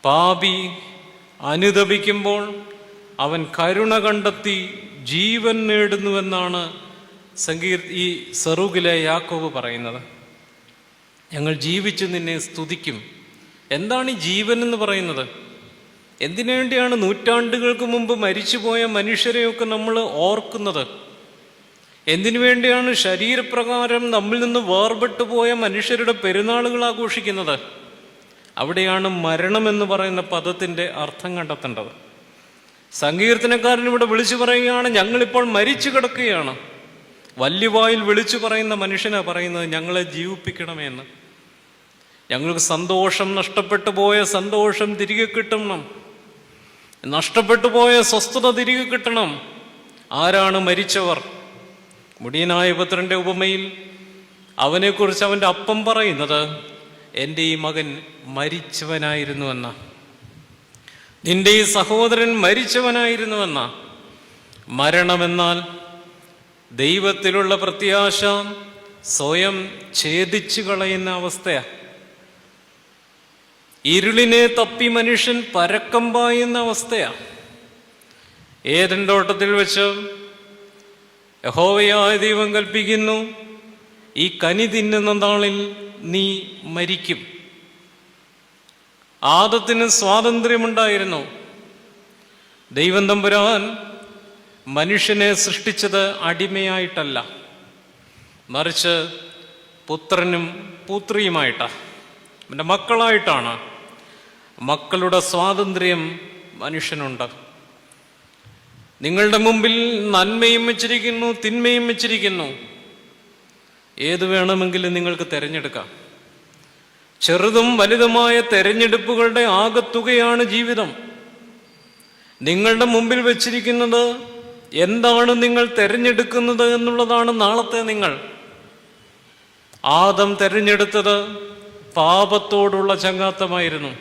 A: പാപി അനുതപിക്കുമ്പോൾ അവൻ കരുണ കണ്ടെത്തി ജീവൻ നേടുന്നുവെന്നാണ് ഈ സറൂഗിലെ യാക്കോബ് പറയുന്നത്. ഞങ്ങൾ ജീവിച്ചു നിന്നെ സ്തുതിക്കും. എന്താണ് ഈ ജീവൻ എന്ന് പറയുന്നത്? എന്തിനു വേണ്ടിയാണ് നൂറ്റാണ്ടുകൾക്ക് മുമ്പ് മരിച്ചുപോയ മനുഷ്യരെയൊക്കെ നമ്മൾ ഓർക്കുന്നത്? എന്തിനു വേണ്ടിയാണ് ശരീരപ്രകാരം നമ്മിൽ നിന്ന് വേർപെട്ടു പോയ മനുഷ്യരുടെ പെരുന്നാളുകൾ ആഘോഷിക്കുന്നത്? അവിടെയാണ് മരണം എന്ന് പറയുന്ന പദത്തിൻ്റെ അർത്ഥം കണ്ടെത്തേണ്ടത്. സങ്കീർത്തനക്കാരൻ ഇവിടെ വിളിച്ചു പറയുകയാണ്, ഞങ്ങളിപ്പോൾ മരിച്ചു കിടക്കുകയാണ്. വല്യവായിൽ വിളിച്ചു പറയുന്ന മനുഷ്യനാണ് പറയുന്നത്, ഞങ്ങളെ ജീവിപ്പിക്കണമെന്ന്. ഞങ്ങൾക്ക് സന്തോഷം, നഷ്ടപ്പെട്ടു പോയ സന്തോഷം തിരികെ കിട്ടണം, നഷ്ടപ്പെട്ടു പോയ സ്വസ്ഥത തിരികെ കിട്ടണം. ആരാണ് മരിച്ചവർ? മുടിയനായ പുത്രൻ്റെ ഉപമയിൽ അവനെക്കുറിച്ച് അവൻ്റെ അപ്പം പറയുന്നത്, എൻ്റെ ഈ മകൻ മരിച്ചവനായിരുന്നുവെന്ന, നിന്റെ ഈ സഹോദരൻ മരിച്ചവനായിരുന്നുവെന്ന. മരണമെന്നാൽ ദൈവത്തിലുള്ള പ്രത്യാശ സ്വയം ഛേദിച്ചു കളയുന്ന അവസ്ഥയാണ്. ഇരുളിനെ തപ്പി മനുഷ്യൻ പരക്കം പായുന്ന അവസ്ഥയാണ്. ഏദൻ തോട്ടത്തിൽ വെച്ച് യഹോവയായ ദൈവം കൽപ്പിക്കുന്നു, ഈ കനി തിന്നുന്ന നാളിൽ നീ മരിക്കും. ആദത്തിന് സ്വാതന്ത്ര്യമുണ്ടായിരുന്നു. ദൈവം തമ്പുരാൻ മനുഷ്യനെ സൃഷ്ടിച്ചത് അടിമയായിട്ടല്ല, മറിച്ച് പുത്രനും പുത്രിയുമായിട്ടാണ്, എൻ്റെ മക്കളായിട്ടാണ്. മക്കളുടെ സ്വാതന്ത്ര്യം മനുഷ്യനുണ്ട്. നിങ്ങളുടെ മുമ്പിൽ നന്മയും വെച്ചിരിക്കുന്നു, തിന്മയും വെച്ചിരിക്കുന്നു. ഏത് വേണമെങ്കിലും നിങ്ങൾക്ക് തിരഞ്ഞെടുക്കാം. ചെറുതും വലുതുമായ തെരഞ്ഞെടുപ്പുകളുടെ ആകത്തുകയാണ് ജീവിതം. നിങ്ങളുടെ മുമ്പിൽ വെച്ചിരിക്കുന്നത് എന്താണ് നിങ്ങൾ തിരഞ്ഞെടുക്കുന്നത് എന്നുള്ളതാണ് നാളത്തെ നിങ്ങൾ. ആദം തിരഞ്ഞെടുത്തത് പാപത്തോടുള്ള ചങ്ങാത്തമായിരുന്നു.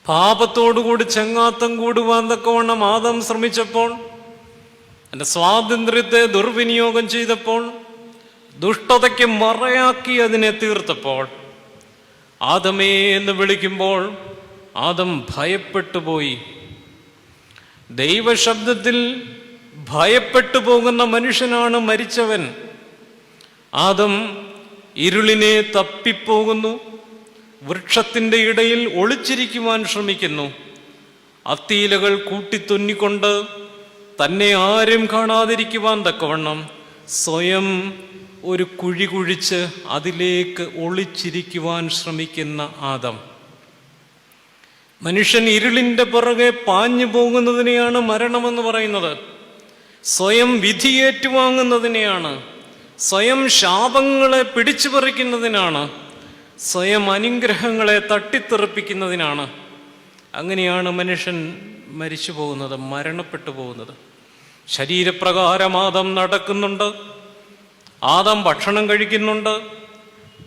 A: പാപത്തോടുകൂടി ചങ്ങാത്തം കൂടുവാൻ തക്കവണ്ണം ആദം ശ്രമിച്ചപ്പോൾ, എൻ്റെ സ്വാതന്ത്ര്യത്തെ ദുർവിനിയോഗം ചെയ്തപ്പോൾ, ദുഷ്ടതയ്ക്ക് മറയാക്കി അതിനെ തീർത്തപ്പോൾ, ആദമേ എന്ന് വിളിക്കുമ്പോൾ ആദം ഭയപ്പെട്ടു പോയി. ദൈവശബ്ദത്തിൽ ഭയപ്പെട്ടു പോകുന്ന മനുഷ്യനാണ് മരിച്ചവൻ. ആദം ഇരുളിനെ തപ്പിപ്പോകുന്നു, വൃക്ഷത്തിൻ്റെ ഇടയിൽ ഒളിച്ചിരിക്കുവാൻ ശ്രമിക്കുന്നു. അത്തിയിലകൾ കൂട്ടിത്തുന്നിക്കൊണ്ട് തന്നെ ആരും കാണാതിരിക്കുവാൻ തക്കവണ്ണം സ്വയം ഒരു കുഴി കുഴിച്ച് അതിലേക്ക് ഒളിച്ചിരിക്കുവാൻ ശ്രമിക്കുന്ന ആദം. മനുഷ്യൻ ഇരുളിൻ്റെ പുറകെ പാഞ്ഞു പോകുന്നതിനെയാണ് മരണമെന്ന് പറയുന്നത്. സ്വയം വിധിയേറ്റുവാങ്ങുന്നതിനെയാണ്, സ്വയം ശാപങ്ങളെ പിടിച്ചു പറിക്കുന്നതിനാണ്, സ്വയം അനുഗ്രഹങ്ങളെ തട്ടിത്തെറിപ്പിക്കുന്നതിനാണ്. അങ്ങനെയാണ് മനുഷ്യൻ മരിച്ചു പോകുന്നത്, മരണപ്പെട്ടു പോകുന്നത്. ശരീരപ്രകാരം ആദം നടക്കുന്നുണ്ട്, ആദം ഭക്ഷണം കഴിക്കുന്നുണ്ട്,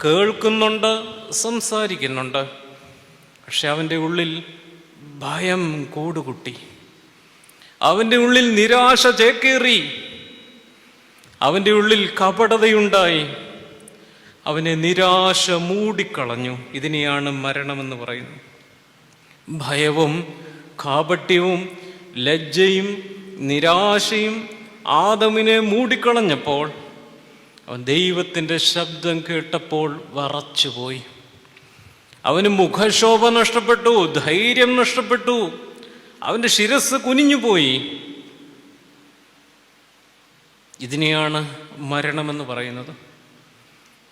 A: കേൾക്കുന്നുണ്ട്, സംസാരിക്കുന്നുണ്ട്. പക്ഷെ അവൻ്റെ ഉള്ളിൽ ഭയം കൂടുകൂട്ടി, അവൻ്റെ ഉള്ളിൽ നിരാശ ചേക്കേറി, അവൻ്റെ ഉള്ളിൽ കപടതയുണ്ടായി, അവനെ നിരാശ മൂടിക്കളഞ്ഞു. ഇതിനെയാണ് മരണമെന്ന് പറയുന്നത്. ഭയവും കാപട്യവും ലജ്ജയും നിരാശയും ആദമിനെ മൂടിക്കളഞ്ഞപ്പോൾ അവൻ ദൈവത്തിൻ്റെ ശബ്ദം കേട്ടപ്പോൾ വിറച്ചുപോയി. അവന് മുഖശോഭ നഷ്ടപ്പെട്ടു, ധൈര്യം നഷ്ടപ്പെട്ടു, അവൻ്റെ ശിരസ് കുനിഞ്ഞുപോയി. ഇതിനെയാണ് മരണമെന്ന് പറയുന്നത്.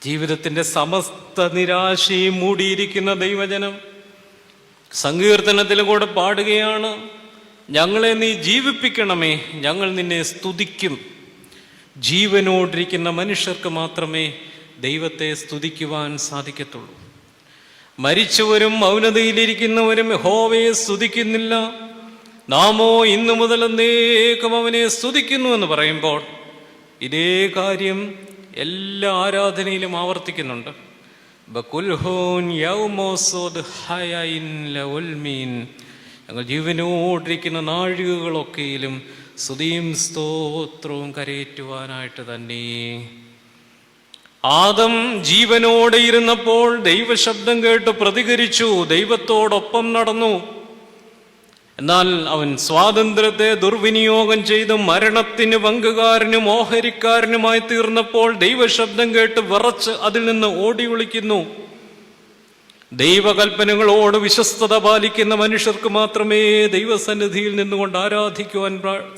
A: ജീവിതത്തിൻ്റെ സമസ്ത നിരാശയും മൂടിയിരിക്കുന്ന ദൈവജനം സങ്കീർത്തനത്തിലൂടെ പാടുകയാണ്, ഞങ്ങളെ നീ ജീവിപ്പിക്കണമേ, ഞങ്ങൾ നിന്നെ സ്തുതിക്കും. ജീവനോടിരിക്കുന്ന മനുഷ്യർക്ക് മാത്രമേ ദൈവത്തെ സ്തുതിക്കുവാൻ സാധിക്കത്തുള്ളൂ. മരിച്ചവരും മൗനതയിലിരിക്കുന്നവരും യഹോവയെ സ്തുതിക്കുന്നില്ല, നാമോ ഇന്നു മുതൽ എന്നേക്കും അവനെ സ്തുതിക്കുന്നു എന്ന് പറയുമ്പോൾ ഇതേ കാര്യം എല്ലാ ആരാധനയിലും ആവർത്തിക്കുന്നുണ്ട്. ഞങ്ങൾ ജീവനോടിരിക്കുന്ന നാഴികകളൊക്കെയിലും സ്തുതിയും സ്തോത്രവും കരയേറ്റുവാനായിട്ട് തന്നെ. ആദം ജീവനോടെ ഇരുന്നപ്പോൾ ദൈവശബ്ദം കേട്ട് പ്രതികരിച്ചു, ദൈവത്തോടൊപ്പം നടന്നു. എന്നാൽ അവൻ സ്വാതന്ത്ര്യത്തെ ദുർവിനിയോഗം ചെയ്ത് മരണത്തിന് പങ്കുകാരനും ഓഹരിക്കാരനുമായി തീർന്നപ്പോൾ ദൈവശബ്ദം കേട്ട് വിറച്ച് അതിൽ നിന്ന് ഓടി ഒളിക്കുന്നു. ദൈവകൽപ്പനകളോട് വിശ്വസ്തത പാലിക്കുന്ന മനുഷ്യർക്ക് മാത്രമേ ദൈവസന്നിധിയിൽ നിന്നുകൊണ്ട് ആരാധിക്കുവാൻ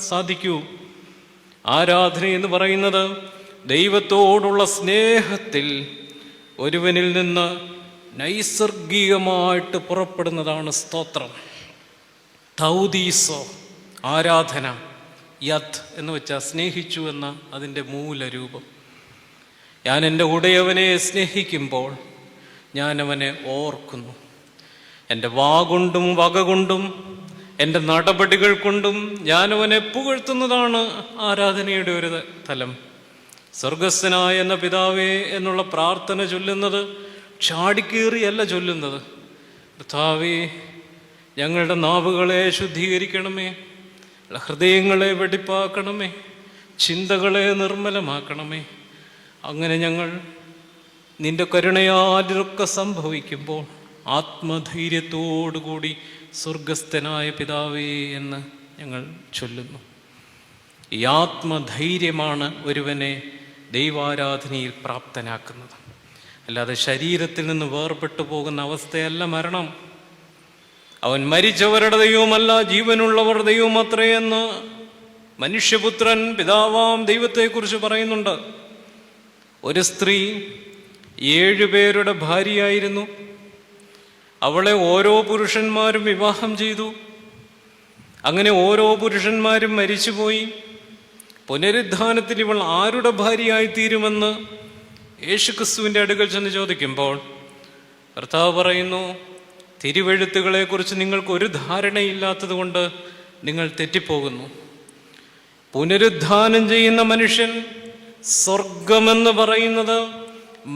A: സാധിക്കൂ. ആരാധന എന്ന് പറയുന്നത് ദൈവത്തോടുള്ള സ്നേഹത്തിൽ ഒരുവനിൽ നിന്ന് നൈസർഗികമായിട്ട് പുറപ്പെടുന്നതാണ് സ്തോത്രം. തൗദീസോ ആരാധന, യത്ത് എന്ന് വെച്ചാൽ സ്നേഹിച്ചു എന്ന അതിൻ്റെ മൂലരൂപം. ഞാൻ എൻ്റെ ഉടയവനെ സ്നേഹിക്കുമ്പോൾ ഞാൻ അവനെ ഓർക്കുന്നു. എൻ്റെ വാകൊണ്ടും വകകൊണ്ടും എൻ്റെ നടപടികൾ കൊണ്ടും ഞാൻ അവനെ പുകഴ്ത്തുന്നതാണ് ആരാധനയുടെ ഒരു തലം. സ്വർഗസ്ഥനായ എന്ന പിതാവേ എന്നുള്ള പ്രാർത്ഥന ചൊല്ലുന്നത് ചാടിക്കേറിയല്ല ചൊല്ലുന്നത്. കർത്താവേ, ഞങ്ങളുടെ നാവുകളെ ശുദ്ധീകരിക്കണമേ, ഹൃദയങ്ങളെ വെടിപ്പാക്കണമേ, ചിന്തകളെ നിർമ്മലമാക്കണമേ. അങ്ങനെ ഞങ്ങൾ നിന്റെ കരുണയാലൊക്കെ സംഭവിക്കുമ്പോൾ ആത്മധൈര്യത്തോടുകൂടി സ്വർഗസ്ഥനായ പിതാവേ എന്ന് ഞങ്ങൾ ചൊല്ലുന്നു. ഈ ആത്മധൈര്യമാണ് ഒരുവനെ ദൈവാരാധനയിൽ പ്രാപ്തനാക്കുന്നത്. അല്ലാതെ ശരീരത്തിൽ നിന്ന് വേർപെട്ടു പോകുന്ന അവസ്ഥയല്ല മരണം. അവൻ മരിച്ചവരുടെ ദൈവമല്ല, ജീവനുള്ളവർ ദൈവമത്രയെന്ന് മനുഷ്യപുത്രൻ പിതാവാം ദൈവത്തെക്കുറിച്ച് പറയുന്നുണ്ട്. ഒരു സ്ത്രീ 7 പേരുടെ ഭാര്യയായിരുന്നു. അവളെ ഓരോ പുരുഷന്മാരും വിവാഹം ചെയ്തു. അങ്ങനെ ഓരോ പുരുഷന്മാരും മരിച്ചുപോയി. പുനരുദ്ധാനത്തിൽ ഇവൾ ആരുടെ ഭാര്യയായി തീരുമെന്ന് യേശുക്രിസ്തുവിൻ്റെ അടുക്കൽ ചെന്ന് ചോദിക്കുമ്പോൾ കർത്താവ് പറയുന്നു, തിരുവെഴുത്തുകളെക്കുറിച്ച് നിങ്ങൾക്കൊരു ധാരണയില്ലാത്തത് കൊണ്ട് നിങ്ങൾ തെറ്റിപ്പോകുന്നു. പുനരുദ്ധാനം ചെയ്യുന്ന മനുഷ്യൻ, സ്വർഗമെന്ന് പറയുന്നത്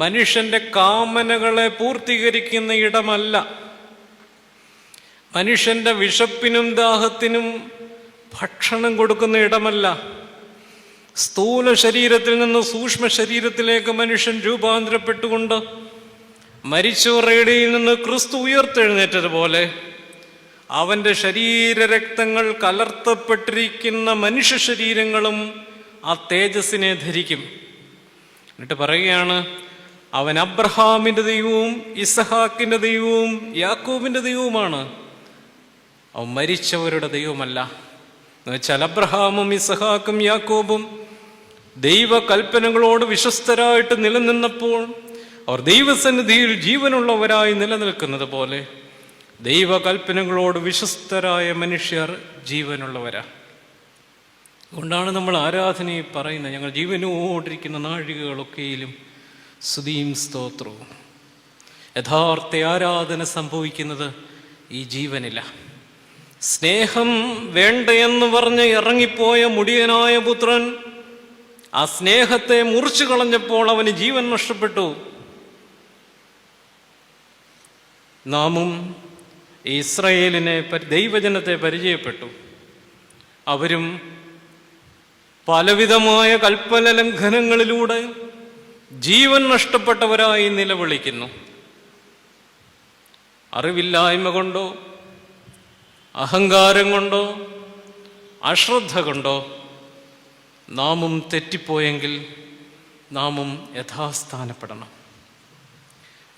A: മനുഷ്യന്റെ കാമനകളെ പൂർത്തീകരിക്കുന്ന ഇടമല്ല. മനുഷ്യന്റെ വിശപ്പിനും ദാഹത്തിനും ഭക്ഷണം കൊടുക്കുന്ന ഇടമല്ല. സ്ഥൂല ശരീരത്തിൽ നിന്ന് സൂക്ഷ്മ ശരീരത്തിലേക്ക് മനുഷ്യൻ രൂപാന്തരപ്പെട്ടുകൊണ്ട് മരിച്ചവരുടെ ഇടയിൽ നിന്ന് ക്രിസ്തു ഉയർത്തെഴുന്നേറ്റതുപോലെ അവൻ്റെ ശരീരരക്തങ്ങൾ കലർത്തപ്പെട്ടിരിക്കുന്ന മനുഷ്യ ശരീരങ്ങളും ആ തേജസ്സിനെ ധരിക്കും. എന്നിട്ട് പറയുകയാണ്, അവൻ അബ്രഹാമിൻ്റെ ദൈവവും ഇസഹാക്കിൻ്റെ ദൈവവും യാക്കോബിൻ്റെ ദൈവവുമാണ്, അവൻ മരിച്ചവരുടെ ദൈവമല്ല. എന്ന് വെച്ചാൽ അബ്രഹാമും ഇസഹാക്കും യാക്കോബും ദൈവകൽപ്പനകളോട് വിശ്വസ്തരായിട്ട് നിലനിന്നപ്പോൾ അവർ ദൈവസന്നിധിയിൽ ജീവനുള്ളവരായി നിലനിൽക്കുന്നത് പോലെ ദൈവകൽപ്പനകളോട് വിശ്വസ്തരായ മനുഷ്യർ ജീവനുള്ളവരാ. അതുകൊണ്ടാണ് നമ്മൾ ആരാധനയെ പറയുന്നത്, ഞങ്ങൾ ജീവനോടിരിക്കുന്ന നാഴികകളൊക്കെയിലും സ്തുതിയും സ്തോത്രവും. യഥാർത്ഥ ആരാധന സംഭവിക്കുന്നത് ഈ ജീവനില. സ്നേഹം വേണ്ടയെന്ന് പറഞ്ഞ് ഇറങ്ങിപ്പോയ മുടിയനായ പുത്രൻ ആ സ്നേഹത്തെ മുറിച്ചു കളഞ്ഞപ്പോൾ അവന് ജീവൻ നഷ്ടപ്പെട്ടു. നാമും ഇസ്രായേലിനെ ദൈവജനത്തെ പരിചയപ്പെട്ടു. അവരും പലവിധമായ കൽപ്പന ലംഘനങ്ങളിലൂടെ ജീവൻ നഷ്ടപ്പെട്ടവരായി നിലവിളിക്കുന്നു. അറിവില്ലായ്മ കൊണ്ടോ അഹങ്കാരം കൊണ്ടോ അശ്രദ്ധ കൊണ്ടോ നാമും തെറ്റിപ്പോയെങ്കിൽ നാമും യഥാസ്ഥാനപ്പെടണം.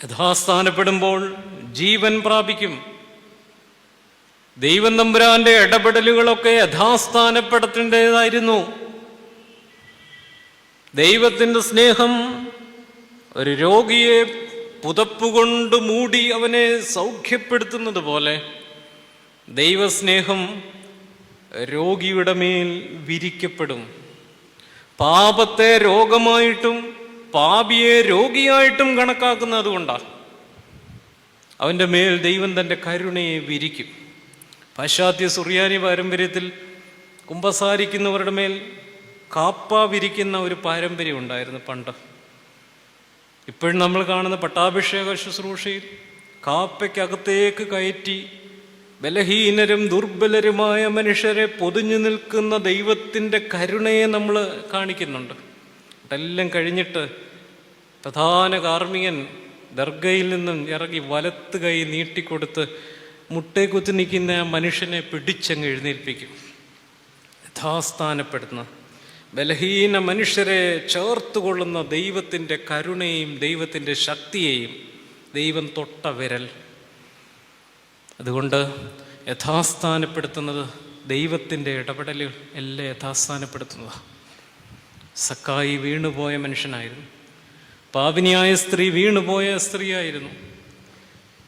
A: യഥാസ്ഥാനപ്പെടുമ്പോൾ ജീവൻ പ്രാപിക്കും. ദൈവം തമ്പുരാന്റെ ഇടപെടലുകളൊക്കെ യഥാസ്ഥാനപ്പെടുത്തേണ്ടതായിരുന്നു. ദൈവത്തിൻ്റെ സ്നേഹം ഒരു രോഗിയെ പുതപ്പുകൊണ്ട് മൂടി അവനെ സൗഖ്യപ്പെടുത്തുന്നത് പോലെ ദൈവസ്നേഹം രോഗിയുടെ മേൽ വിരിക്കപ്പെടും. പാപത്തെ രോഗമായിട്ടും പാപിയെ രോഗിയായിട്ടും കണക്കാക്കുന്നത് കൊണ്ടാണ് അവൻ്റെ മേൽ ദൈവം തൻ്റെ കരുണയെ വിരിക്കും. പാശ്ചാത്യ സുറിയാനി പാരമ്പര്യത്തിൽ കുമ്പസാരിക്കുന്നവരുടെ മേൽ കാപ്പ വിരിക്കുന്ന ഒരു പാരമ്പര്യം ഉണ്ടായിരുന്നു പണ്ട്. ഇപ്പോഴും നമ്മൾ കാണുന്ന പട്ടാഭിഷേക ശുശ്രൂഷയിൽ കാപ്പയ്ക്കകത്തേക്ക് കയറ്റി ബലഹീനരും ദുർബലരുമായ മനുഷ്യരെ പൊതിഞ്ഞു നിൽക്കുന്ന ദൈവത്തിൻ്റെ കരുണയെ നമ്മൾ കാണിക്കുന്നുണ്ട്. അതെല്ലാം കഴിഞ്ഞിട്ട് പ്രധാന കാർമ്മികൻ ദർഗയിൽ നിന്നും ഇറങ്ങി വലത്ത് കൈ നീട്ടിക്കൊടുത്ത് മുട്ടേ കുത്തി നിൽക്കുന്ന ആ മനുഷ്യനെ പിടിച്ചങ്ങ് എഴുന്നേൽപ്പിക്കും. യഥാസ്ഥാനപ്പെടുന്ന ബലഹീന മനുഷ്യരെ ചേർത്തുകൊള്ളുന്ന ദൈവത്തിൻ്റെ കരുണയും ദൈവത്തിൻ്റെ ശക്തിയെയും ദൈവം തൊട്ട വിരൽ. അതുകൊണ്ട് യഥാസ്ഥാനപ്പെടുത്തുന്നത് ദൈവത്തിൻ്റെ ഇടപെടലുകൾ എല്ലാം യഥാസ്ഥാനപ്പെടുത്തുന്നതാണ്. സക്കായി വീണുപോയ മനുഷ്യനായിരുന്നു. പാപിനിയായ സ്ത്രീ വീണുപോയ സ്ത്രീയായിരുന്നു.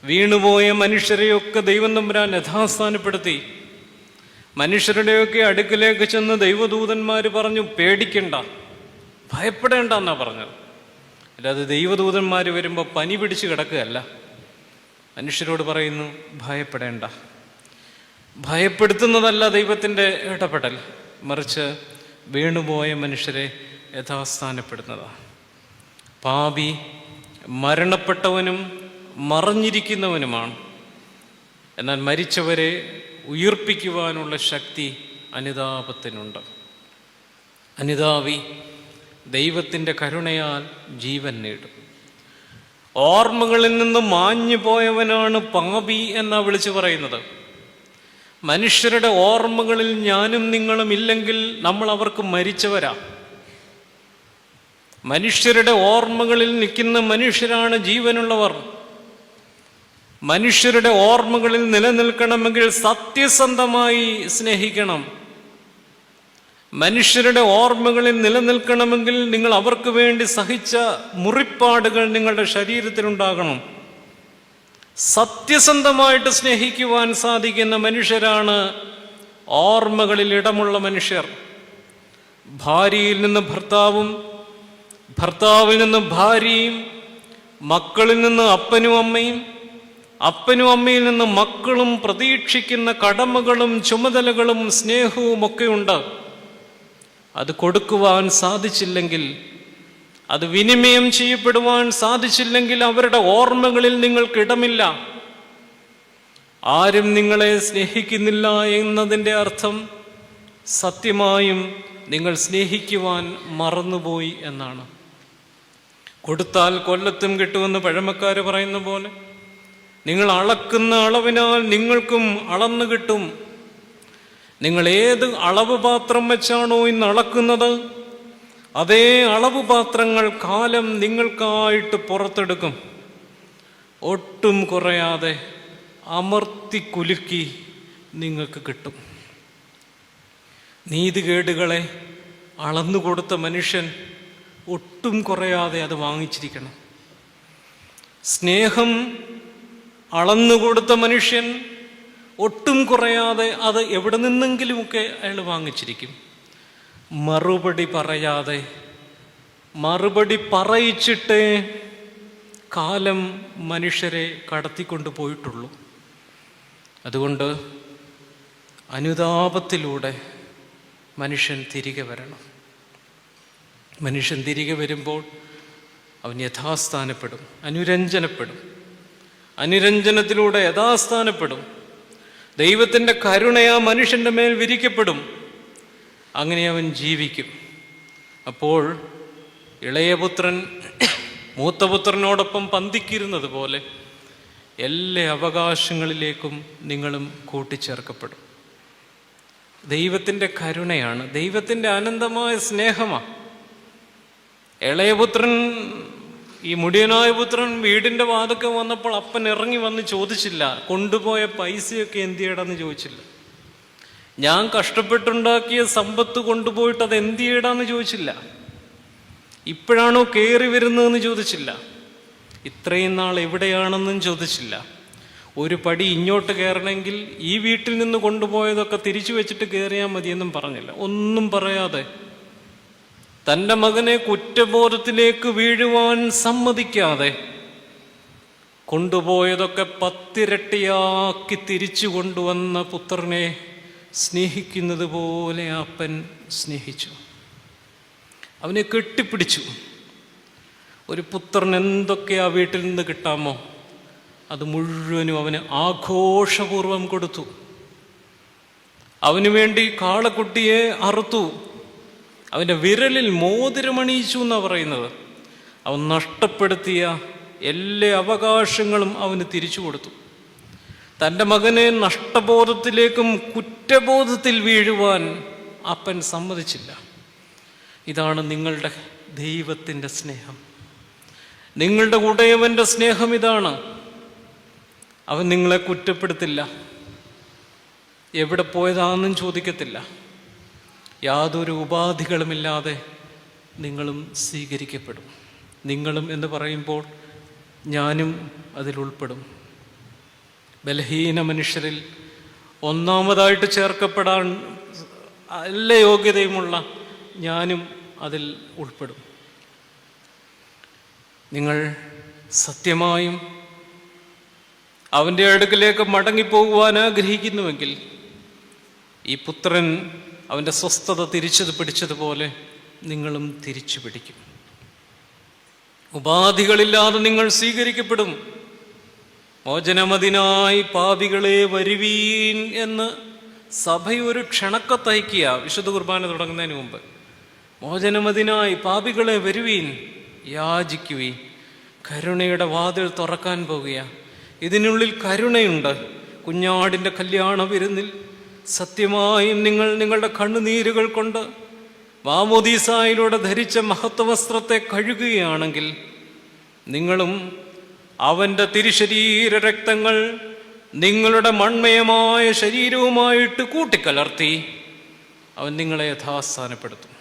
A: വീണുപോയ മനുഷ്യരെയൊക്കെ ദൈവം തമ്പുരാൻ യഥാസ്ഥാനപ്പെടുത്തി. മനുഷ്യരുടെയൊക്കെ അടുക്കിലേക്ക് ചെന്ന് ദൈവദൂതന്മാർ പറഞ്ഞു, പേടിക്കണ്ട, ഭയപ്പെടേണ്ട എന്നാ പറഞ്ഞത്. അല്ലാതെ ദൈവദൂതന്മാർ വരുമ്പോൾ പനി പിടിച്ച് കിടക്കുകയല്ല. മനുഷ്യരോട് പറയുന്നു, ഭയപ്പെടേണ്ട. ഭയപ്പെടുത്തുന്നതല്ല ദൈവത്തിൻ്റെ ഇടപെടൽ, മറിച്ച് വീണുപോയ മനുഷ്യരെ യഥാസ്ഥാനപ്പെടുന്നതാണ്. പാപി മരണപ്പെട്ടവനും മറഞ്ഞിരിക്കുന്നവനുമാണ്. എന്നാൽ മരിച്ചവരെ ഉയിർപ്പിക്കുവാനുള്ള ശക്തി അനുതാപത്തിനുണ്ട്. അനുതാപി ദൈവത്തിൻ്റെ കരുണയാൽ ജീവൻ നേടും. ഓർമ്മകളിൽ നിന്ന് മാഞ്ഞു പോയവനാണ് പാപി എന്നാ വിളിച്ചു പറയുന്നത്. മനുഷ്യരുടെ ഓർമ്മകളിൽ ഞാനും നിങ്ങളും ഇല്ലെങ്കിൽ നമ്മൾ അവർക്ക് മരിച്ചവരാ. മനുഷ്യരുടെ ഓർമ്മകളിൽ നിൽക്കുന്ന മനുഷ്യരാണ് ജീവനുള്ളവർ. മനുഷ്യരുടെ ഓർമ്മകളിൽ നിലനിൽക്കണമെങ്കിൽ സത്യസന്ധമായി സ്നേഹിക്കണം. മനുഷ്യരുടെ ഓർമ്മകളിൽ നിലനിൽക്കണമെങ്കിൽ നിങ്ങൾ അവർക്ക് വേണ്ടി സഹിച്ച മുറിപ്പാടുകൾ നിങ്ങളുടെ ശരീരത്തിലുണ്ടാകണം. സത്യസന്ധമായിട്ട് സ്നേഹിക്കുവാൻ സാധിക്കുന്ന മനുഷ്യരാണ് ഓർമ്മകളിൽ ഇടമുള്ള മനുഷ്യർ. ഭാര്യയിൽ നിന്ന് ഭർത്താവും, ഭർത്താവിൽ നിന്ന് ഭാര്യയും, മക്കളിൽ നിന്ന് അപ്പനും അമ്മയും, അപ്പനും അമ്മയിൽ നിന്ന് മക്കളും പ്രതീക്ഷിക്കുന്ന കടമകളും ചുമതലകളും സ്നേഹവും ഒക്കെയുണ്ട്. അത് കൊടുക്കുവാൻ സാധിച്ചില്ലെങ്കിൽ, അത് വിനിമയം ചെയ്യപ്പെടുവാൻ സാധിച്ചില്ലെങ്കിൽ അവരുടെ ഓർമ്മകളിൽ നിങ്ങൾക്കിടമില്ല. ആരും നിങ്ങളെ സ്നേഹിക്കുന്നില്ല എന്നതിൻ്റെ അർത്ഥം സത്യമായും നിങ്ങൾ സ്നേഹിക്കുവാൻ മറന്നുപോയി എന്നാണ്. കൊടുത്താൽ കൊല്ലത്തും കിട്ടുമെന്ന് പഴമക്കാർ പറയുന്ന പോലെ നിങ്ങൾ അളക്കുന്ന അളവിനാൽ നിങ്ങൾക്കും അളന്നു കിട്ടും. നിങ്ങൾ ഏത് അളവ് പാത്രം വെച്ചാണോ ഇന്ന് അളക്കുന്നത്, അതേ അളവ് പാത്രങ്ങൾ കാലം നിങ്ങൾക്കായിട്ട് പുറത്തെടുക്കും. ഒട്ടും കുറയാതെ അമർത്തി കുലുക്കി നിങ്ങൾക്ക് കിട്ടും. നീതികേടുകളെ അളന്നുകൊടുത്ത മനുഷ്യൻ ഒട്ടും കുറയാതെ അത് വാങ്ങിച്ചിരിക്കണം. സ്നേഹം അളന്നുകൊടുത്ത മനുഷ്യൻ ഒട്ടും കുറയാതെ അത് എവിടെ നിന്നെങ്കിലുമൊക്കെ അയാൾ വാങ്ങിച്ചിരിക്കും. മറുപടി പറയാതെ, മറുപടി പറയിച്ചിട്ടേ കാലം മനുഷ്യരെ കടത്തിക്കൊണ്ടു പോയിട്ടുള്ളൂ. അതുകൊണ്ട് അനുതാപത്തിലൂടെ മനുഷ്യൻ തിരികെ വരണം. മനുഷ്യൻ തിരികെ വരുമ്പോൾ അവൻ യഥാസ്ഥാനപ്പെടും, അനുരഞ്ജനപ്പെടും. അനുരഞ്ജനത്തിലൂടെ യഥാസ്ഥാനപ്പെടും. ദൈവത്തിൻ്റെ കരുണ ആ മനുഷ്യൻ്റെ മേൽ വിരിക്കപ്പെടും. അങ്ങനെ അവൻ ജീവിക്കും. അപ്പോൾ ഇളയപുത്രൻ മൂത്തപുത്രനോടൊപ്പം പന്തിക്കിരുന്നത് പോലെ എല്ലാ അവകാശങ്ങളിലേക്കും നിങ്ങളും കൂട്ടിച്ചേർക്കപ്പെടും. ദൈവത്തിൻ്റെ കരുണയാണ്, ദൈവത്തിൻ്റെ അനന്തമായ സ്നേഹമാണ്. ഇളയപുത്രൻ, ഈ മുടിയനായ പുത്രൻ വീടിൻ്റെ വാതൊക്കെ വന്നപ്പോൾ അപ്പൻ ഇറങ്ങി വന്ന് ചോദിച്ചില്ല, കൊണ്ടുപോയ പൈസയൊക്കെ എന്തിയടാന്ന് ചോദിച്ചില്ല. ഞാൻ കഷ്ടപ്പെട്ടുണ്ടാക്കിയ സമ്പത്ത് കൊണ്ടുപോയിട്ട് അത് എന്തിയടാന്ന് ചോദിച്ചില്ല. ഇപ്പോഴാണോ കയറി വരുന്നതെന്ന് ചോദിച്ചില്ല. ഇത്രയും നാൾ എവിടെയാണെന്നും ചോദിച്ചില്ല. ഒരു പടി ഇങ്ങോട്ട് കയറണമെങ്കിൽ ഈ വീട്ടിൽ നിന്ന് കൊണ്ടുപോയതൊക്കെ തിരിച്ചു വെച്ചിട്ട് കയറിയാൽ മതിയെന്നും പറഞ്ഞില്ല. ഒന്നും പറയാതെ തൻ്റെ മകനെ കുറ്റബോധത്തിലേക്ക് വീഴുവാൻ സമ്മതിക്കാതെ കൊണ്ടുപോയതൊക്കെ 10 ഇരട്ടിയാക്കി തിരിച്ചു കൊണ്ടുവന്ന പുത്രനെ സ്നേഹിക്കുന്നത് പോലെ അപ്പൻ സ്നേഹിച്ചു. അവനെ കെട്ടിപ്പിടിച്ചു. ഒരു പുത്രൻ എന്തൊക്കെ ആ വീട്ടിൽ നിന്ന് കിട്ടാമോ അത് മുഴുവനും അവന് ആഘോഷപൂർവം കൊടുത്തു. അവന് വേണ്ടി കാളക്കുട്ടിയെ അറുത്തു. അവൻ്റെ വിരലിൽ മോതിരമണിയിച്ചു എന്നാണ് പറയുന്നത്. അവൻ നഷ്ടപ്പെടുത്തിയ എല്ലാ അവകാശങ്ങളും അവന് തിരിച്ചു കൊടുത്തു. തൻ്റെ മകനെ നഷ്ടബോധത്തിലേക്കും കുറ്റബോധത്തിൽ വീഴുവാൻ അപ്പൻ സമ്മതിച്ചില്ല. ഇതാണ് നിങ്ങളുടെ ദൈവത്തിൻ്റെ സ്നേഹം. നിങ്ങളുടെ ഉടയവൻ്റെ സ്നേഹം ഇതാണ്. അവൻ നിങ്ങളെ കുറ്റപ്പെടുത്തില്ല, എവിടെ പോയതാണെന്നും ചോദിക്കത്തില്ല. യാതൊരു ഉപാധികളുമില്ലാതെ നിങ്ങളും സ്വീകരിക്കപ്പെടും. നിങ്ങളും എന്ന് പറയുമ്പോൾ ഞാനും അതിലുൾപ്പെടും. ബലഹീന മനുഷ്യരിൽ ഒന്നാമതായിട്ട് ചേർക്കപ്പെടാൻ എല്ലാ യോഗ്യതയുമുള്ള ഞാനും അതിൽ ഉൾപ്പെടും. നിങ്ങൾ സത്യമായും അവൻ്റെ അടുക്കിലേക്ക് മടങ്ങിപ്പോകുവാൻ ആഗ്രഹിക്കുന്നുവെങ്കിൽ ഈ പുത്രൻ അവൻ്റെ സ്വസ്ഥത തിരിച്ചത് പിടിച്ചതുപോലെ നിങ്ങളും തിരിച്ചു പിടിക്കും. ഉപാധികളില്ലാതെ നിങ്ങൾ സ്വീകരിക്കപ്പെടും. മോചനമതിനായി പാപികളെ വരുവീൻ എന്ന് സഭയൊരു ക്ഷണക്കത്തയക്കുക വിശുദ്ധ കുർബാന തുടങ്ങുന്നതിന് മുമ്പ്. മോചനമതിനായി പാപികളെ വരുവീൻ, യാചിക്കുവീൻ. കരുണയുടെ വാതിൽ തുറക്കാൻ പോകുക. ഇതിനുള്ളിൽ കരുണയുണ്ട്. കുഞ്ഞാടിൻ്റെ കല്യാണ വിരുന്നിൽ സത്യമായും നിങ്ങൾ നിങ്ങളുടെ കണ്ണുനീരുകൾ കൊണ്ട് മാമോദീസായിലൂടെ ധരിച്ച മഹത്വവസ്ത്രത്തെ കഴുകുകയാണെങ്കിൽ നിങ്ങളും അവൻ്റെ തിരുശരീര രക്തങ്ങൾ നിങ്ങളുടെ മൺമയമായ ശരീരവുമായിട്ട് കൂട്ടിക്കലർത്തി അവൻ നിങ്ങളെ യഥാസ്ഥാനപ്പെടുത്തും.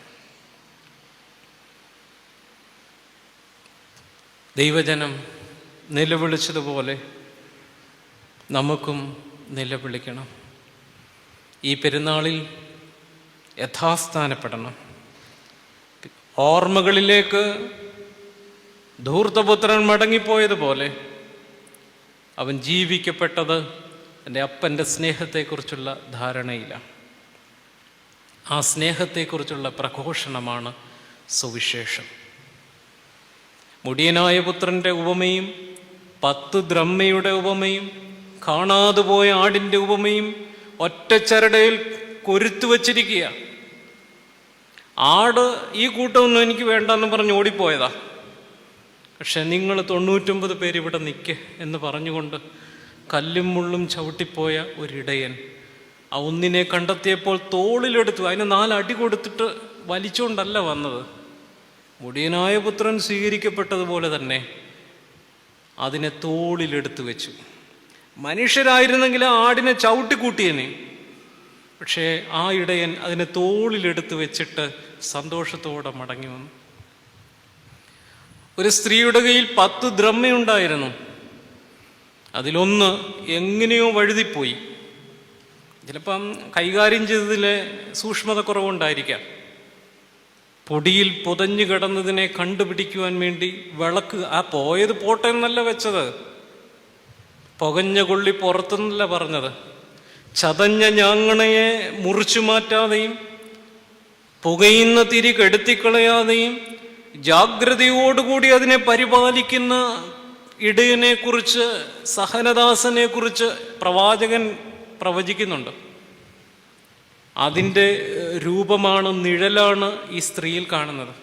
A: ദൈവജനം നിലവിളിച്ചതുപോലെ നമുക്കും നിലവിളിക്കണം. ഈ പെരുന്നാളിൽ യഥാസ്ഥാനപ്പെടണം. ഓർമ്മകളിലേക്ക് ധൂർത്തപുത്രൻ മടങ്ങിപ്പോയതുപോലെ അവൻ ജീവിക്കപ്പെട്ടത് എൻ്റെ അപ്പൻ്റെ സ്നേഹത്തെക്കുറിച്ചുള്ള ധാരണയിലാണ്. ആ സ്നേഹത്തെക്കുറിച്ചുള്ള പ്രഘോഷണമാണ് സുവിശേഷം. മുടിയനായ പുത്രൻ്റെ ഉപമയും 10 ദ്രഹ്മയുടെ ഉപമയും കാണാതെ പോയ ആടിൻ്റെ ഉപമയും ഒറ്റച്ചരടയിൽ കൊരുത്തു വച്ചിരിക്കുക. ആട് ഈ കൂട്ടമൊന്നും എനിക്ക് വേണ്ടെന്ന് പറഞ്ഞ് ഓടിപ്പോയതാ. പക്ഷെ നിങ്ങൾ 99 പേര് ഇവിടെ നിൽക്ക് എന്ന് പറഞ്ഞുകൊണ്ട് കല്ലും മുള്ളും ചവിട്ടിപ്പോയ ഒരിടയൻ ആ ഒന്നിനെ കണ്ടെത്തിയപ്പോൾ തോളിലെടുത്തു. അതിന് 4 അടി കൊടുത്തിട്ട് വലിച്ചുകൊണ്ടല്ല വന്നത്. മുടിയനായ പുത്രൻ സ്വീകരിക്കപ്പെട്ടതുപോലെ തന്നെ അതിനെ തോളിലെടുത്ത് വെച്ചു. മനുഷ്യരായിരുന്നെങ്കിൽ ആ ആടിനെ ചവിട്ടിക്കൂട്ടിയനെ. പക്ഷേ ആ ഇടയൻ അതിനെ തോളിലെടുത്ത് വെച്ചിട്ട് സന്തോഷത്തോടെ മടങ്ങി വന്നു. ഒരു സ്ത്രീയുടെ കയ്യിൽ 10 ദ്രഹ്മയുണ്ടായിരുന്നു. അതിലൊന്ന് എങ്ങനെയോ വഴുതിപ്പോയി. ചിലപ്പം കൈകാര്യം ചെയ്തതിലെ സൂക്ഷ്മത കുറവുണ്ടായിരിക്കാം. പൊടിയിൽ പുതഞ്ഞു കിടന്നതിനെ കണ്ടുപിടിക്കുവാൻ വേണ്ടി വിളക്ക്, ആ പോയത് പോട്ടെ എന്നല്ല വെച്ചത്, പുകഞ്ഞ കൊള്ളി പുറത്തുനിന്നല്ല പറഞ്ഞത്. ചതഞ്ഞ ഞാങ്ങണയെ മുറിച്ചു മാറ്റാതെയും പുകയുന്ന തിരി കെടുത്തിക്കളയാതെയും ജാഗ്രതയോടുകൂടി അതിനെ പരിപാലിക്കുന്ന ഇടയനെക്കുറിച്ച്, സഹനദാസനെക്കുറിച്ച് പ്രവാചകൻ പ്രവചിക്കുന്നുണ്ട്. അതിൻ്റെ രൂപമാണ്, നിഴലാണ് ഈ സ്ത്രീയിൽ കാണുന്നത്.